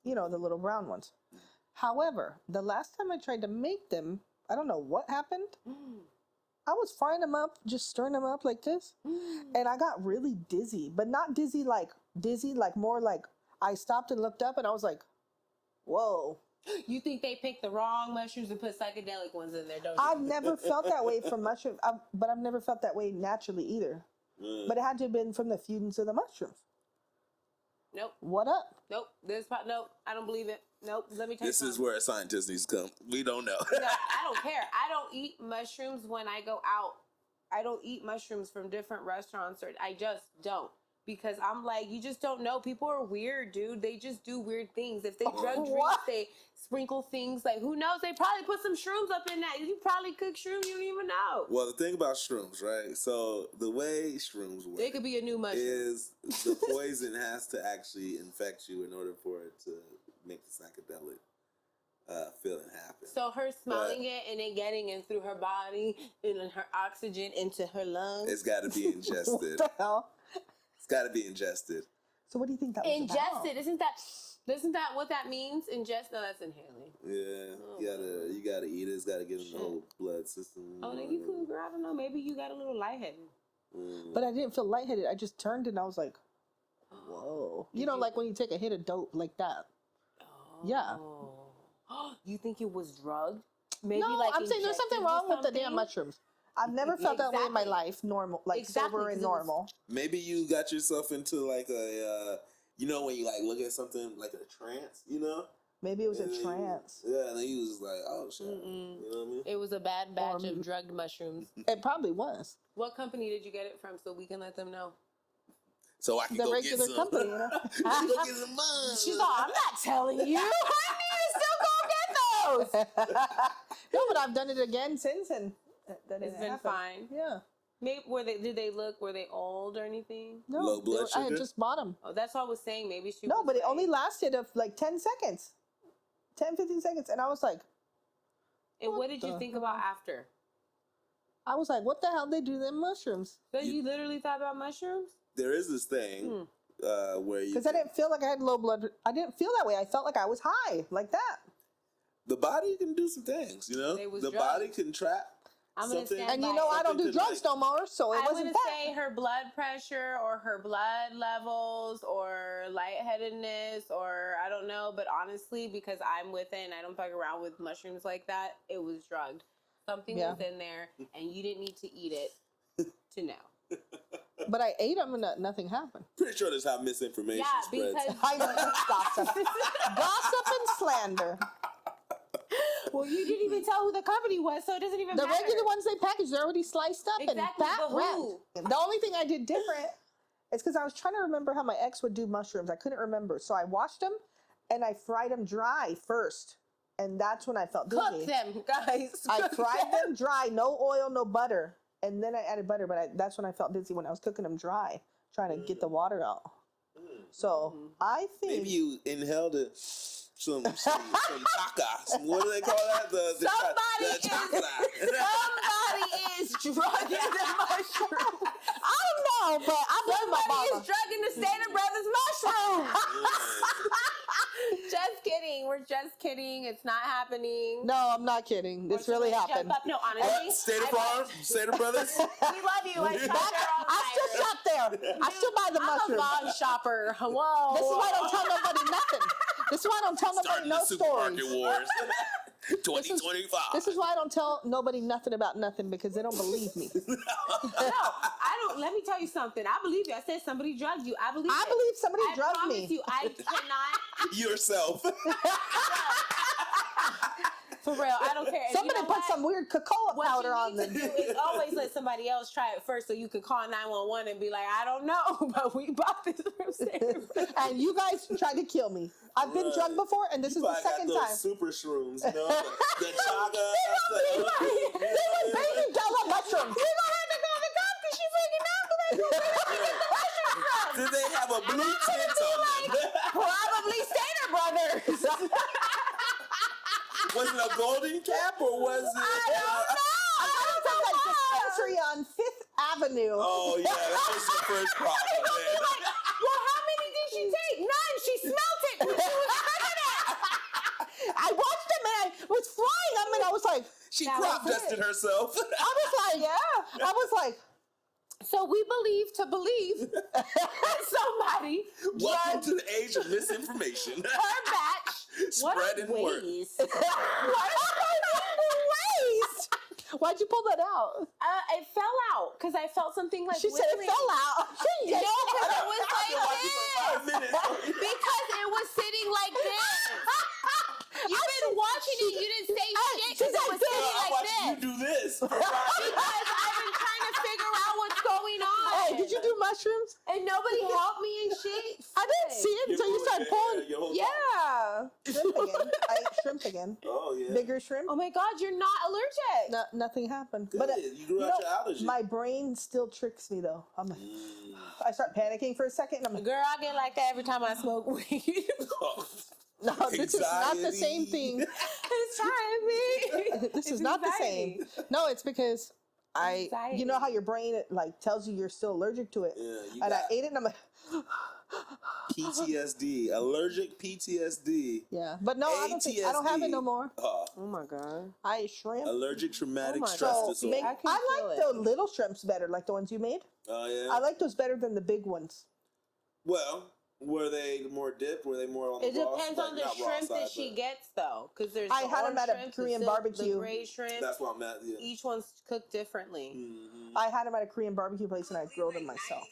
Speaker 2: You know, the little brown ones. However, the last time I tried to make them, I don't know what happened. I was frying them up, just stirring them up like this. And I got really dizzy, but not dizzy, like more like I stopped and looked up and I was like, whoa.
Speaker 1: You think they picked the wrong mushrooms and put psychedelic ones in there, don't you?
Speaker 2: I've never felt that way from mushrooms, but I've never felt that way naturally either. But it had to have been from the fusions of the mushrooms.
Speaker 1: Nope.
Speaker 2: What up?
Speaker 1: Nope. Nope. I don't believe it. Nope. Let me tell you
Speaker 3: This is
Speaker 1: something.
Speaker 3: where scientists need to come. We don't know.
Speaker 1: No, I don't care. I don't eat mushrooms when I go out. I don't eat mushrooms from different restaurants, or I just don't. Because I'm like, you just don't know. People are weird, dude. They just do weird things. If they drug drinks, they sprinkle things. Like, who knows? They probably put some shrooms up in that. You probably cook shrooms. You don't even know.
Speaker 3: Well, the thing about shrooms, right? So the way shrooms work,
Speaker 1: They could be a new mushroom.
Speaker 3: is the poison has to actually infect you in order for it to make the psychedelic feeling happen.
Speaker 1: So her smelling it and then getting it through her body and then her oxygen into her lungs.
Speaker 3: It's got to be
Speaker 2: What
Speaker 3: ingested.
Speaker 2: the hell?
Speaker 3: It's got to be ingested.
Speaker 2: So what do you think that was about?
Speaker 1: Ingested. Isn't that what that means? Ingest? No, that's inhaling.
Speaker 3: Yeah, you gotta eat it. It's gotta get in the whole blood system.
Speaker 1: Oh, then you could, girl. I don't know. Maybe you got a little lightheaded.
Speaker 2: But I didn't feel lightheaded. I just turned and I was like, whoa. You know, like when you take a hit of dope like that. Yeah.
Speaker 1: Oh, you think it was drugged? Maybe
Speaker 2: No,
Speaker 1: like
Speaker 2: I'm saying there's something wrong with the damn mushrooms. I've never felt that way in my life, normal, like sober and normal.
Speaker 3: Maybe you got yourself into like a, you know, when you like look at something like a trance, you know?
Speaker 2: Maybe it was a trance.
Speaker 3: Yeah, and then you was just like, oh shit. You know what I mean?
Speaker 1: It was a bad batch of drugged mushrooms.
Speaker 2: It probably was.
Speaker 1: What company did you get it from so we can let them know?
Speaker 3: So I can
Speaker 2: The
Speaker 3: go
Speaker 2: regular
Speaker 3: get some.
Speaker 2: company, you know?
Speaker 3: I can go get some buns.
Speaker 1: She's like, I'm not telling you. I need to still go get those.
Speaker 2: No, but I've done it again since, and
Speaker 1: It's been fine.
Speaker 2: Yeah.
Speaker 1: Maybe were they old or anything?
Speaker 2: No,
Speaker 3: Low blood
Speaker 2: I had
Speaker 3: sugar?
Speaker 2: just bought them.
Speaker 1: Oh, that's what I was saying. Maybe she
Speaker 2: No,
Speaker 1: was
Speaker 2: but it
Speaker 1: like-
Speaker 2: only lasted of like 10 seconds. 10, 15 seconds. And I was like,
Speaker 1: And what did you
Speaker 2: the
Speaker 1: think about after?
Speaker 2: what the hell they do them mushrooms?
Speaker 1: So you literally thought about mushrooms?
Speaker 3: There is this thing where you.
Speaker 2: Because I didn't feel like I had low blood. I didn't feel that way. I felt like I was high, like that.
Speaker 3: The body can do some things, you know?
Speaker 1: They was
Speaker 3: The
Speaker 1: drugs.
Speaker 3: body can trap.
Speaker 1: I'm gonna
Speaker 3: something.
Speaker 1: stand
Speaker 2: And you
Speaker 1: by
Speaker 2: know,
Speaker 1: it.
Speaker 2: I don't do
Speaker 3: Something
Speaker 2: drugs no more, so it
Speaker 1: I'm
Speaker 2: wasn't
Speaker 1: gonna
Speaker 2: that.
Speaker 1: say her blood pressure or her blood levels or lightheadedness or I don't know, but honestly, because I'm with it and I don't fuck around with mushrooms like that, it was drugged. Something was in there and you didn't need to eat it to know.
Speaker 2: But I ate them and nothing happened.
Speaker 3: Pretty sure that's how misinformation
Speaker 1: Yeah,
Speaker 3: spreads.
Speaker 1: because
Speaker 2: I know that's gossip. Gossip and slander.
Speaker 1: well, you didn't even tell who the company was, so it doesn't even
Speaker 2: The
Speaker 1: matter.
Speaker 2: regular ones they package, they're already sliced up
Speaker 1: Exactly,
Speaker 2: and fat
Speaker 1: but
Speaker 2: wrapped.
Speaker 1: who?
Speaker 2: The only thing I did different is because I was trying to remember how my ex would do mushrooms. I couldn't remember. So I washed them and I fried them dry first. And that's when I felt dizzy.
Speaker 1: Cook them, guys.
Speaker 2: I
Speaker 1: Cook
Speaker 2: fried them dry, no oil, no butter. And then I added butter, but that's when I felt dizzy when I was cooking them dry, trying to get the water out. So I think
Speaker 3: Maybe you inhaled it. Some chaka. What do they call that? The
Speaker 1: Somebody is drugging the mushroom.
Speaker 2: I don't know, but I blame my
Speaker 1: Somebody
Speaker 2: mama.
Speaker 1: is drugging the Stater Brothers mushroom. Just kidding. We're just kidding. It's not happening.
Speaker 2: No, I'm not kidding. This really happened.
Speaker 1: No, honestly.
Speaker 3: Stater Farm? Stater Brothers?
Speaker 1: We love you. I
Speaker 2: I still shop there. I still buy the
Speaker 1: I'm a
Speaker 2: mushrooms.
Speaker 1: mom shopper. Whoa.
Speaker 2: This is why I don't tell nobody nothing. This is why I don't tell nobody
Speaker 3: Starting
Speaker 2: no
Speaker 3: the supermarket
Speaker 2: stories.
Speaker 3: wars. 2025.
Speaker 2: This is why I don't tell nobody nothing about nothing because they don't believe me.
Speaker 1: No, I don't. Let me tell you something. I believe you. I said somebody drugged you. I believe
Speaker 2: I
Speaker 1: it.
Speaker 2: believe somebody
Speaker 1: I
Speaker 2: drugged
Speaker 1: promise
Speaker 2: me.
Speaker 1: you, I cannot.
Speaker 3: Yourself.
Speaker 1: For real, I don't care. And
Speaker 2: Somebody
Speaker 1: you know
Speaker 2: put
Speaker 1: what?
Speaker 2: some weird cocoa
Speaker 1: What
Speaker 2: powder
Speaker 1: you
Speaker 2: on
Speaker 1: need to
Speaker 2: them.
Speaker 1: do is always let somebody else try it first, so you can call 911 and be like, "I don't know, but we bought this from Stater Brothers."
Speaker 2: And you guys tried to kill me. I've been
Speaker 3: Right.
Speaker 2: drugged before, and this is the
Speaker 3: Probably
Speaker 2: second
Speaker 3: got those
Speaker 2: time.
Speaker 3: super shrooms, you know? The chaga.
Speaker 2: They were baby dollar mushrooms.
Speaker 1: We're gonna have to call the cops because she's freaking out because
Speaker 3: Did they have a blue tint on them?
Speaker 1: probably Stater Brothers.
Speaker 3: Was it a golden cap or was it?
Speaker 2: I got it from that dispensary on 5th Avenue.
Speaker 3: Oh yeah, that was the first problem. Man.
Speaker 1: Well, how many did she take? None. She smelt it when she was cooking it.
Speaker 2: I watched them and I was flying them and I was like,
Speaker 3: She
Speaker 1: That
Speaker 3: crop
Speaker 1: was it.
Speaker 3: dusted herself.
Speaker 2: I was like, yeah. I was like,
Speaker 1: So we believe that somebody
Speaker 3: Welcome
Speaker 1: drugged
Speaker 3: to the age of misinformation.
Speaker 1: her batch What
Speaker 3: Spread
Speaker 1: a
Speaker 3: and work.
Speaker 1: waste.
Speaker 2: Waste. Why'd you pull that out?
Speaker 1: It fell out because I felt something like
Speaker 2: She said it
Speaker 1: wiggling.
Speaker 2: fell out.
Speaker 1: No, because it was
Speaker 3: I've been watching for 5
Speaker 1: like this.
Speaker 3: minutes.
Speaker 1: Because it was sitting like this. You've been watching it. You didn't say shit because it was
Speaker 3: Girl,
Speaker 1: sitting
Speaker 3: I'm
Speaker 1: like
Speaker 3: watching
Speaker 1: this.
Speaker 3: you do this.
Speaker 1: Because I've been trying to figure out what's going on.
Speaker 2: Hey, did you do mushrooms?
Speaker 1: And nobody helped me and shit.
Speaker 2: I didn't see it until you started pulling.
Speaker 3: Your whole
Speaker 1: Yeah.
Speaker 2: Shrimp again. I ate shrimp again.
Speaker 3: Oh, yeah.
Speaker 2: Bigger shrimp.
Speaker 1: Oh my God, you're not allergic.
Speaker 2: No, nothing happened.
Speaker 3: Good.
Speaker 2: But
Speaker 3: You grew out your allergy.
Speaker 2: my brain still tricks me though. I'm like, I start panicking for a second. And I'm like,
Speaker 1: Girl, I get like that every time I smoke weed.
Speaker 2: no, this is not the same thing.
Speaker 1: It's trying me.
Speaker 2: This is not the same. No, it's because you know how your brain like tells you you're still allergic to it.
Speaker 3: Yeah, you
Speaker 2: And I
Speaker 3: got
Speaker 2: ate it and I'm like,
Speaker 3: PTSD, allergic PTSD,
Speaker 2: yeah. But no, I don't have it no more.
Speaker 1: Oh my God.
Speaker 2: I ate shrimp.
Speaker 3: Allergic traumatic
Speaker 1: my
Speaker 3: stress
Speaker 1: God.
Speaker 3: disorder.
Speaker 1: I can
Speaker 2: I
Speaker 1: feel
Speaker 2: like
Speaker 1: it.
Speaker 2: the little shrimps better, like the ones you made.
Speaker 3: Oh, yeah?
Speaker 2: I like those better than the big ones.
Speaker 3: Well, were they more dipped? Were they more on the
Speaker 1: It
Speaker 3: raw?
Speaker 1: depends
Speaker 3: like,
Speaker 1: on the
Speaker 3: not raw
Speaker 1: shrimp
Speaker 3: side,
Speaker 1: that she
Speaker 3: but
Speaker 1: gets, though, because there's.
Speaker 2: I
Speaker 1: the
Speaker 2: had 'em
Speaker 1: orange
Speaker 2: at a
Speaker 1: shrimp,
Speaker 2: Korean
Speaker 1: the
Speaker 2: barbecue.
Speaker 1: The gray shrimp.
Speaker 3: That's what I'm at. Yeah.
Speaker 1: Each one's cooked differently.
Speaker 3: Mhm.
Speaker 2: I had them at a Korean barbecue place and I grilled them myself.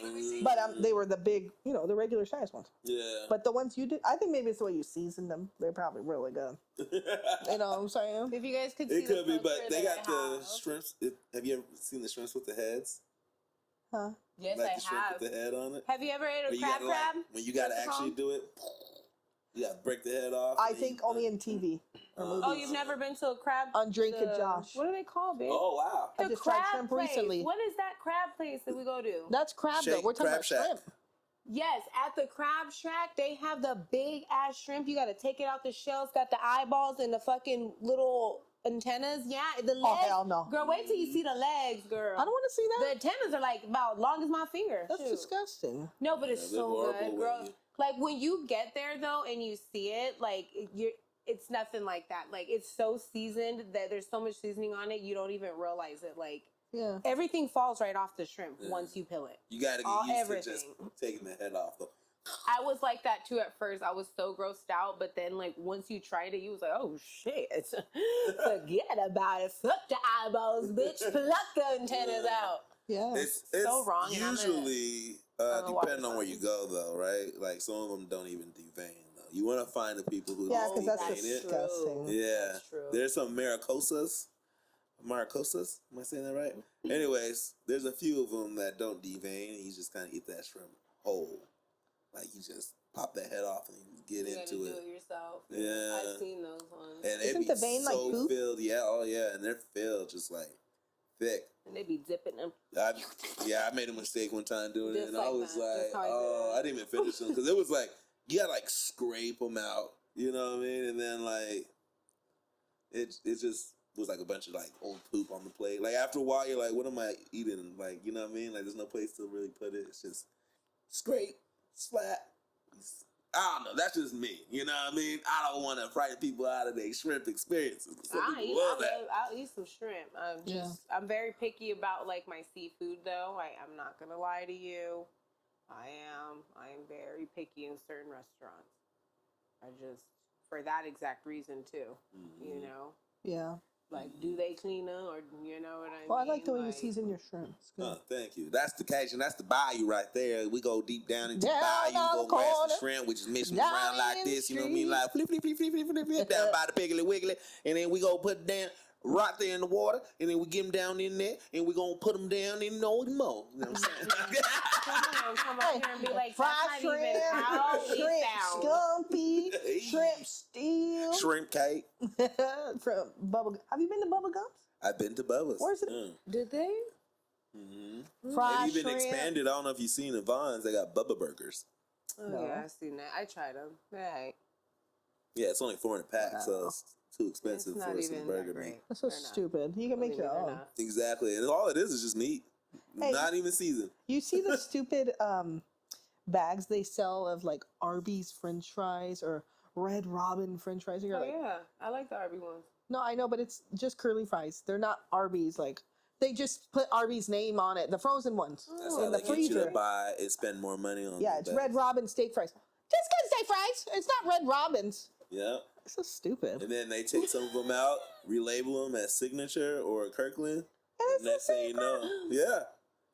Speaker 3: Mhm.
Speaker 2: But they were the big, the regular size ones.
Speaker 3: Yeah.
Speaker 2: But the ones you did, I think maybe it's the way you seasoned them. They're probably really good. You know what I'm saying?
Speaker 1: If you guys could see
Speaker 3: It could
Speaker 1: the
Speaker 3: be, but
Speaker 1: filter
Speaker 3: they
Speaker 1: that
Speaker 3: got
Speaker 1: I
Speaker 3: the
Speaker 1: have.
Speaker 3: shrimps. Have you ever seen the shrimps with the heads?
Speaker 2: Huh?
Speaker 1: Yes,
Speaker 3: Like
Speaker 1: I
Speaker 3: the shrimp
Speaker 1: have.
Speaker 3: with the head on it?
Speaker 1: Have you ever ate a
Speaker 3: When you
Speaker 1: crab
Speaker 3: gotta,
Speaker 1: crab?
Speaker 3: when you gotta
Speaker 1: What's it
Speaker 3: actually
Speaker 1: called?
Speaker 3: do it, you gotta break the head off.
Speaker 2: I
Speaker 3: and
Speaker 2: think
Speaker 3: you-
Speaker 2: only in TV or movies.
Speaker 1: Oh, you've never been to a crab?
Speaker 2: On Drink with
Speaker 1: the-
Speaker 2: Josh.
Speaker 1: What are they called, babe?
Speaker 3: Oh, wow.
Speaker 2: I
Speaker 1: The
Speaker 2: just tried
Speaker 1: crab
Speaker 2: shrimp
Speaker 1: place.
Speaker 2: recently.
Speaker 1: What is that crab place that we go to?
Speaker 2: That's crab though.
Speaker 3: Shake-
Speaker 2: We're talking
Speaker 3: Crab
Speaker 2: about
Speaker 3: Shack.
Speaker 2: shrimp.
Speaker 1: Yes, at the crab shack, they have the big ass shrimp. You gotta take it out the shell. It's got the eyeballs and the fucking little antennas. Yeah, the legs.
Speaker 2: Oh, hell no.
Speaker 1: Girl, wait till you see the legs, girl.
Speaker 2: I don't want to see
Speaker 1: The
Speaker 2: that.
Speaker 1: antennas are like about long as my finger.
Speaker 2: That's
Speaker 1: Shoot.
Speaker 2: disgusting.
Speaker 1: No, but it's
Speaker 3: Yeah, they're
Speaker 1: so
Speaker 3: horrible
Speaker 1: good,
Speaker 3: when
Speaker 1: girl.
Speaker 3: you-
Speaker 1: Like when you get there though, and you see it, like it's nothing like that. Like it's so seasoned that there's so much seasoning on it, you don't even realize it. Like
Speaker 2: Yeah.
Speaker 1: everything falls right off the shrimp
Speaker 3: Yeah.
Speaker 1: once you peel it.
Speaker 3: You gotta
Speaker 1: All-
Speaker 3: get used
Speaker 1: everything.
Speaker 3: to just taking the head off, though.
Speaker 1: I was like that too at first. I was so grossed out, but then like once you tried it, you was like, oh shit, forget about it. Fuck the eyeballs, bitch. Pluck the antennas out.
Speaker 2: Yeah.
Speaker 3: It's
Speaker 1: so wrong, and I'm
Speaker 3: usually
Speaker 1: gonna watch
Speaker 3: depending on where you
Speaker 1: signs.
Speaker 3: go, though, right? Like some of them don't even devein, though. You want to find the people who
Speaker 2: Yeah,
Speaker 3: do
Speaker 2: because that's
Speaker 3: devein it.
Speaker 2: disgusting.
Speaker 3: Yeah,
Speaker 1: That's true.
Speaker 3: there's some Maricosas. Maricosas, am I saying that right? Anyways, there's a few of them that don't devein, and you just kind of eat that shrimp whole. Like you just pop that head off and you get
Speaker 1: You gotta
Speaker 3: into
Speaker 1: do
Speaker 3: it.
Speaker 1: it yourself.
Speaker 3: Yeah.
Speaker 1: I've seen those ones.
Speaker 3: And
Speaker 2: Isn't
Speaker 3: it be
Speaker 2: the vein like
Speaker 3: so
Speaker 2: poop?
Speaker 3: filled. Yeah, oh yeah, and they're filled just like thick.
Speaker 1: And they be dipping them.
Speaker 3: I made a mistake one time doing it,
Speaker 1: Just
Speaker 3: and I
Speaker 1: like
Speaker 3: was
Speaker 1: that.
Speaker 3: like,
Speaker 1: Just how I did
Speaker 3: oh,
Speaker 1: it.
Speaker 3: I didn't even finish them because it was like you gotta like scrape them out, you know what I mean? And then like it just was like a bunch of like old poop on the plate. Like after a while, you're like, what am I eating? Like you know what I mean? Like there's no place to really put it. It's just scrape, splat. I don't know. That's just me. You know what I mean? I don't want to frighten people out of their shrimp experiences. Some people love that.
Speaker 1: I'll eat some shrimp. I'm very picky about like my seafood though. I'm not gonna lie to you. I am very picky in certain restaurants. For that exact reason too.
Speaker 3: Mm-hmm.
Speaker 1: You know,
Speaker 2: Yeah.
Speaker 1: like do they clean them or you know what I mean?
Speaker 2: Well, I like the way you season your shrimp. It's good.
Speaker 3: Thank you. That's the occasion. That's the bayou right there. We go deep down into
Speaker 2: Down
Speaker 3: the bayou,
Speaker 2: on
Speaker 3: go
Speaker 2: the
Speaker 3: grab
Speaker 2: corner,
Speaker 3: some shrimp, we just mix them
Speaker 2: down
Speaker 3: around like
Speaker 2: in
Speaker 3: this,
Speaker 2: the
Speaker 3: you know what I mean?
Speaker 2: street.
Speaker 3: Like flip, flip, flip, flip, flip, flip, flip, down by the Piggly Wiggly, and then we go put it down right there in the water, and then we get them down in there, and we gonna put them down in no more. You know what I'm saying?
Speaker 1: Come on here and be like,
Speaker 2: Fried
Speaker 1: that's not
Speaker 2: shrimp,
Speaker 1: even how it
Speaker 2: shrimp
Speaker 1: sounds.
Speaker 2: scampi, shrimp steel.
Speaker 3: Shrimp cake.
Speaker 2: From Bubba. Have you been to Bubba Gumps?
Speaker 3: I've been to Bubba's.
Speaker 2: Where's it?
Speaker 1: Did they?
Speaker 3: Mm-hmm.
Speaker 2: Fried
Speaker 3: They've even
Speaker 2: shrimp.
Speaker 3: expanded. I don't know if you've seen the Vons. They got Bubba Burgers.
Speaker 1: Oh
Speaker 2: No.
Speaker 1: yeah, I've seen that. I tried them. Right.
Speaker 3: Yeah, it's only $4 in a pack,
Speaker 2: Wow.
Speaker 3: so it's too expensive
Speaker 1: It's
Speaker 3: for
Speaker 1: not
Speaker 3: some
Speaker 1: even
Speaker 3: burger
Speaker 1: that great.
Speaker 3: meat.
Speaker 2: That's so
Speaker 1: They're not.
Speaker 2: stupid. You can make
Speaker 1: Believe
Speaker 2: your
Speaker 1: me, they're
Speaker 2: own.
Speaker 1: not.
Speaker 3: Exactly, and all it is just meat,
Speaker 2: Hey.
Speaker 3: not even seasoned.
Speaker 2: You see the stupid bags they sell of like Arby's French fries or Red Robin French fries? And you're
Speaker 1: Oh
Speaker 2: like,
Speaker 1: yeah, I like the Arby ones.
Speaker 2: no, I know, but it's just curly fries. They're not Arby's. Like they just put Arby's name on it. The frozen ones
Speaker 3: That's
Speaker 1: Oh,
Speaker 3: how
Speaker 2: in
Speaker 3: they
Speaker 2: the
Speaker 3: get you to
Speaker 2: freezer.
Speaker 3: buy and spend more money on.
Speaker 2: Yeah,
Speaker 3: the
Speaker 2: it's
Speaker 3: bags.
Speaker 2: Red Robin steak fries. Just 'cause steak fries, it's not Red Robin's.
Speaker 3: Yeah.
Speaker 2: It's so stupid.
Speaker 3: And then they take some of them out, relabel them as Signature or Kirkland.
Speaker 2: And
Speaker 3: Next thing you know, yeah,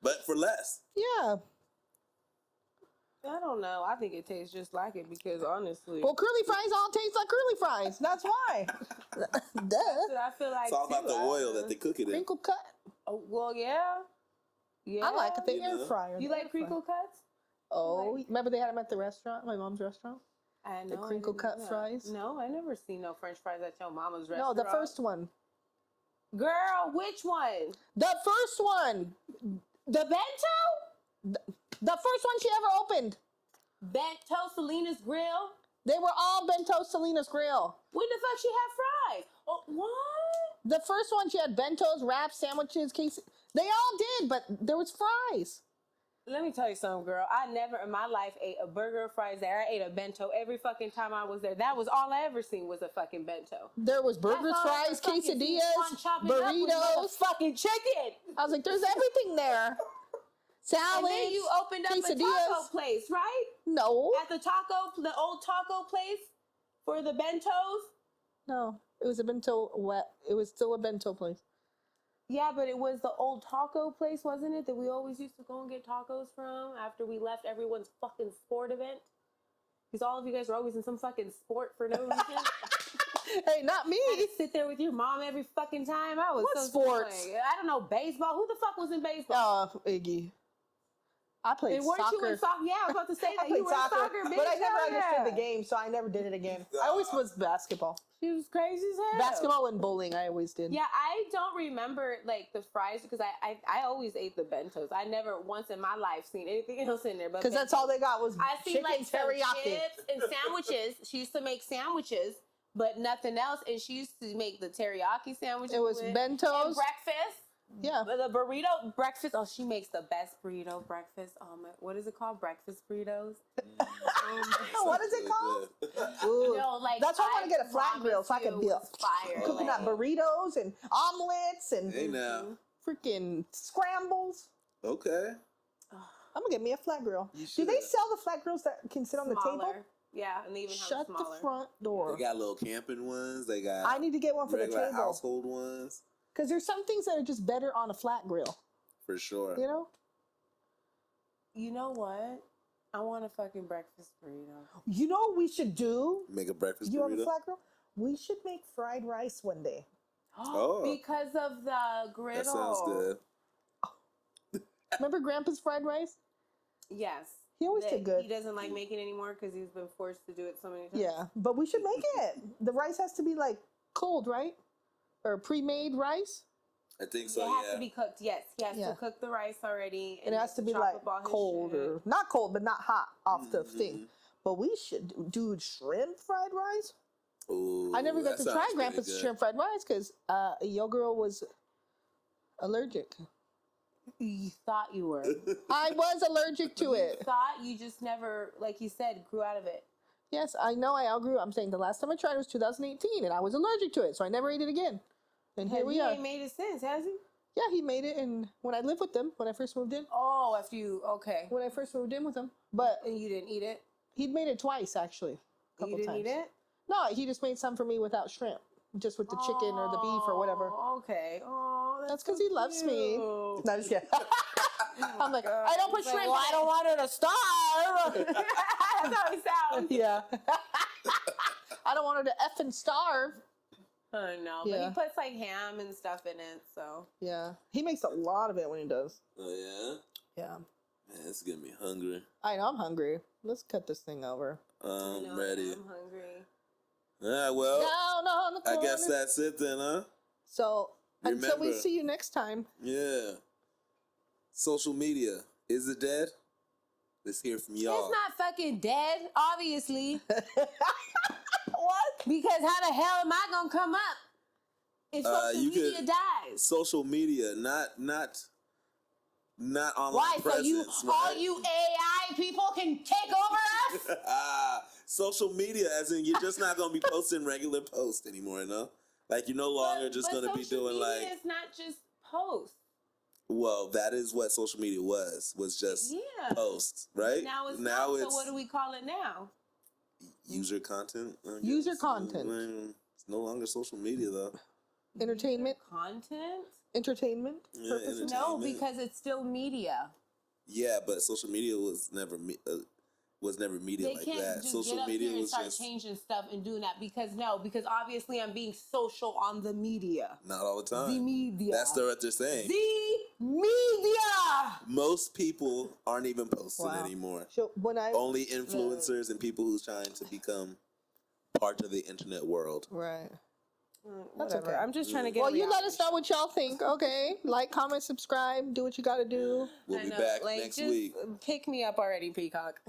Speaker 3: but for less.
Speaker 2: Yeah.
Speaker 1: I don't know. I think it tastes just like it because honestly,
Speaker 2: Well, curly fries all taste like curly fries. That's why.
Speaker 1: that's
Speaker 2: Duh.
Speaker 1: what I feel like.
Speaker 3: It's all about
Speaker 1: too.
Speaker 3: the oil that they cook it in.
Speaker 2: Crinkle cut.
Speaker 1: Oh, well, yeah. Yeah.
Speaker 2: I like it. The
Speaker 3: You
Speaker 2: air
Speaker 3: know.
Speaker 2: fryer.
Speaker 1: You
Speaker 2: the
Speaker 1: like
Speaker 2: air fryer.
Speaker 1: crinkle cuts?
Speaker 2: Oh, remember they had them at the restaurant, my mom's restaurant?
Speaker 1: I know.
Speaker 2: The crinkle
Speaker 1: I didn't
Speaker 2: cut
Speaker 1: know that.
Speaker 2: fries?
Speaker 1: No, I never seen no French fries at your mama's
Speaker 2: No,
Speaker 1: restaurant.
Speaker 2: the first one.
Speaker 1: Girl, which one?
Speaker 2: The first one.
Speaker 1: The bento?
Speaker 2: The first one she ever opened.
Speaker 1: Bento Selena's Grill?
Speaker 2: They were all bento Selena's Grill.
Speaker 1: When the fuck she had fries? Oh, what?
Speaker 2: The first one she had bentos, wraps, sandwiches, case. They all did, but there was fries.
Speaker 1: Let me tell you something, girl. I never in my life ate a burger or fries there. I ate a bento every fucking time I was there. That was all I ever seen was a fucking bento.
Speaker 2: There was burgers,
Speaker 1: That's all I
Speaker 2: fries,
Speaker 1: ever fucking seen. One
Speaker 2: quesadillas,
Speaker 1: chopping up with
Speaker 2: burritos.
Speaker 1: motherfucking chicken.
Speaker 2: I was like, there's everything there. Salads,
Speaker 1: And then you opened up a taco
Speaker 2: quesadillas.
Speaker 1: place, right?
Speaker 2: No,
Speaker 1: At the old taco place for the bentos.
Speaker 2: no. It was a bento. It was still a bento place.
Speaker 1: Yeah, but it was the old taco place, wasn't it? That we always used to go and get tacos from after we left everyone's fucking sport event. Because all of you guys were always in some fucking sport for no reason.
Speaker 2: Hey, not me.
Speaker 1: I had to sit there with your mom every fucking time. I was
Speaker 2: What
Speaker 1: so
Speaker 2: sports?
Speaker 1: annoying. I don't know, baseball. Who the fuck was in baseball?
Speaker 2: Oh, Iggy. I played
Speaker 1: And weren't
Speaker 2: soccer.
Speaker 1: you in soccer? Yeah, I was about to say
Speaker 2: I
Speaker 1: that.
Speaker 2: played
Speaker 1: You were in soccer, bitch.
Speaker 2: but I never
Speaker 1: Oh,
Speaker 2: understood
Speaker 1: yeah.
Speaker 2: the game, so I never did it again. I always was basketball.
Speaker 1: She was crazy as hell.
Speaker 2: Basketball and bowling, I always did.
Speaker 1: Yeah, I don't remember like the fries because I always ate the bentos. I never once in my life seen anything else in there. But
Speaker 2: Because that's all they got was
Speaker 1: I see
Speaker 2: chicken
Speaker 1: like some
Speaker 2: teriyaki.
Speaker 1: chips and sandwiches. She used to make sandwiches, but nothing else. And she used to make the teriyaki sandwiches.
Speaker 2: It was
Speaker 1: with-
Speaker 2: bentos.
Speaker 1: and breakfast.
Speaker 2: Yeah.
Speaker 1: The burrito breakfast. Oh, she makes the best burrito breakfast. Oh my, what is it called? Breakfast burritos.
Speaker 2: What is it called? Ooh.
Speaker 1: No, like
Speaker 2: That's why I want to get a flat grill so I
Speaker 1: promise
Speaker 2: can
Speaker 1: you
Speaker 2: be
Speaker 1: it was fire.
Speaker 2: cooking
Speaker 1: like-
Speaker 2: up burritos and omelets and
Speaker 3: Hey now.
Speaker 2: freaking scrambles.
Speaker 3: Okay.
Speaker 2: I'm gonna get me a flat grill.
Speaker 3: You
Speaker 2: Do they
Speaker 3: should.
Speaker 2: sell the flat grills that can sit on the table?
Speaker 1: Smaller. Yeah, and they even have
Speaker 2: Shut
Speaker 1: smaller.
Speaker 2: the front door.
Speaker 3: They got little camping ones. They got
Speaker 2: I need to get one for the
Speaker 3: regular
Speaker 2: table
Speaker 3: household ones.
Speaker 2: because there's some things that are just better on a flat grill.
Speaker 3: For sure.
Speaker 2: You know.
Speaker 1: You know what? I want a fucking breakfast burrito.
Speaker 2: You know what we should do?
Speaker 3: Make a breakfast
Speaker 2: You have a
Speaker 3: burrito.
Speaker 2: flat grill? We should make fried rice one day.
Speaker 3: Oh.
Speaker 1: Because of the griddle.
Speaker 3: That sounds good.
Speaker 2: Remember Grandpa's fried rice?
Speaker 1: Yes.
Speaker 2: He always
Speaker 1: That
Speaker 2: did good.
Speaker 1: He doesn't like making it anymore because he's been forced to do it so many times.
Speaker 2: Yeah, but we should make it. The rice has to be like cold, right? Or pre-made rice.
Speaker 3: I think so,
Speaker 1: It has
Speaker 3: yeah.
Speaker 1: to be cooked. Yes, he has
Speaker 2: Yeah.
Speaker 1: to cook the rice already.
Speaker 2: It has to be
Speaker 1: chop
Speaker 2: like
Speaker 1: up all his
Speaker 2: cold
Speaker 1: shit.
Speaker 2: or not cold, but not hot off the
Speaker 3: Mm-hmm.
Speaker 2: thing. But we should do shrimp fried rice.
Speaker 3: Ooh,
Speaker 2: I never got
Speaker 3: that
Speaker 2: to try
Speaker 3: sounds pretty
Speaker 2: Grandpa's
Speaker 3: good.
Speaker 2: shrimp fried rice because your girl was allergic.
Speaker 1: You thought you were.
Speaker 2: I was allergic to
Speaker 1: You
Speaker 2: it.
Speaker 1: thought you just never, like you said, grew out of it.
Speaker 2: Yes, I know I outgrew. I'm saying the last time I tried was 2018, and I was allergic to it, so I never ate it again. And here we
Speaker 1: he
Speaker 2: are.
Speaker 1: ain't made it since, has he?
Speaker 2: Yeah, he made it, and when I lived with them, when I first moved in,
Speaker 1: Oh, after you, okay.
Speaker 2: when I first moved in with him, but
Speaker 1: And you didn't eat it?
Speaker 2: he'd made it twice actually, a couple
Speaker 1: You didn't
Speaker 2: times.
Speaker 1: eat it?
Speaker 2: No, he just made some for me without shrimp, just with the chicken or the beef or whatever.
Speaker 1: Oh, okay. Oh,
Speaker 2: That's
Speaker 1: so
Speaker 2: because he loves me.
Speaker 1: cute.
Speaker 2: No, just kidding. I'm like, I don't put
Speaker 1: He's like,
Speaker 2: shrimp.
Speaker 1: well,
Speaker 2: in
Speaker 1: I
Speaker 2: it."
Speaker 1: don't want her to starve. That's how he sounds.
Speaker 2: Yeah. I don't want her to effing starve.
Speaker 1: I know, but
Speaker 2: Yeah.
Speaker 1: he puts like ham and stuff in it, so.
Speaker 2: Yeah. He makes a lot of it when he does.
Speaker 3: Oh, yeah?
Speaker 2: Yeah.
Speaker 3: Man, it's getting me hungry.
Speaker 2: I know, I'm hungry. Let's cut this thing over.
Speaker 1: I
Speaker 3: I'm
Speaker 1: know,
Speaker 3: ready.
Speaker 1: I'm hungry.
Speaker 3: All right, well,
Speaker 2: Down on the
Speaker 3: I
Speaker 2: corner.
Speaker 3: guess that's it then, huh?
Speaker 2: So, until we
Speaker 3: Remember.
Speaker 2: see you next time.
Speaker 3: Yeah. Social media. Is it dead? Let's hear from y'all.
Speaker 1: It's not fucking dead, obviously.
Speaker 2: What?
Speaker 1: Because how the hell am I gonna come up if social
Speaker 3: you
Speaker 1: media
Speaker 3: could-
Speaker 1: dies?
Speaker 3: Social media, not online
Speaker 1: Why? So you,
Speaker 3: presence,
Speaker 1: all
Speaker 3: right?
Speaker 1: you AI people can take over us?
Speaker 3: Social media, as in you're just not gonna be posting regular posts anymore, you know? Like you're no longer just gonna be
Speaker 1: social
Speaker 3: doing
Speaker 1: media
Speaker 3: like,
Speaker 1: It's not just posts.
Speaker 3: well, that is what social media was just
Speaker 1: Yeah.
Speaker 3: posts, right?
Speaker 1: Now it's not. So what do we call it now?
Speaker 3: user content.
Speaker 2: User content.
Speaker 3: It's no longer social media though.
Speaker 2: Entertainment.
Speaker 1: Content.
Speaker 2: Entertainment.
Speaker 3: Yeah,
Speaker 2: Purposes?
Speaker 1: No, because it's still media.
Speaker 3: Yeah, but social media was never media
Speaker 1: They
Speaker 3: like
Speaker 1: can't
Speaker 3: that.
Speaker 1: just
Speaker 3: Social
Speaker 1: get up
Speaker 3: media
Speaker 1: here and
Speaker 3: was
Speaker 1: start
Speaker 3: just
Speaker 1: changing stuff and doing that because obviously I'm being social on the media.
Speaker 3: not all the time.
Speaker 1: The media.
Speaker 3: That's what they're saying.
Speaker 1: The media.
Speaker 3: Most people aren't even posting anymore.
Speaker 2: So
Speaker 3: Only influencers and people who's trying to become part of the internet world.
Speaker 2: Right.
Speaker 1: That's
Speaker 2: okay.
Speaker 1: I'm just trying to get.
Speaker 2: Well, you let us know what y'all think. Okay, like, comment, subscribe, do what you got to do.
Speaker 3: We'll be back next week.
Speaker 1: Pick me up already, Peacock.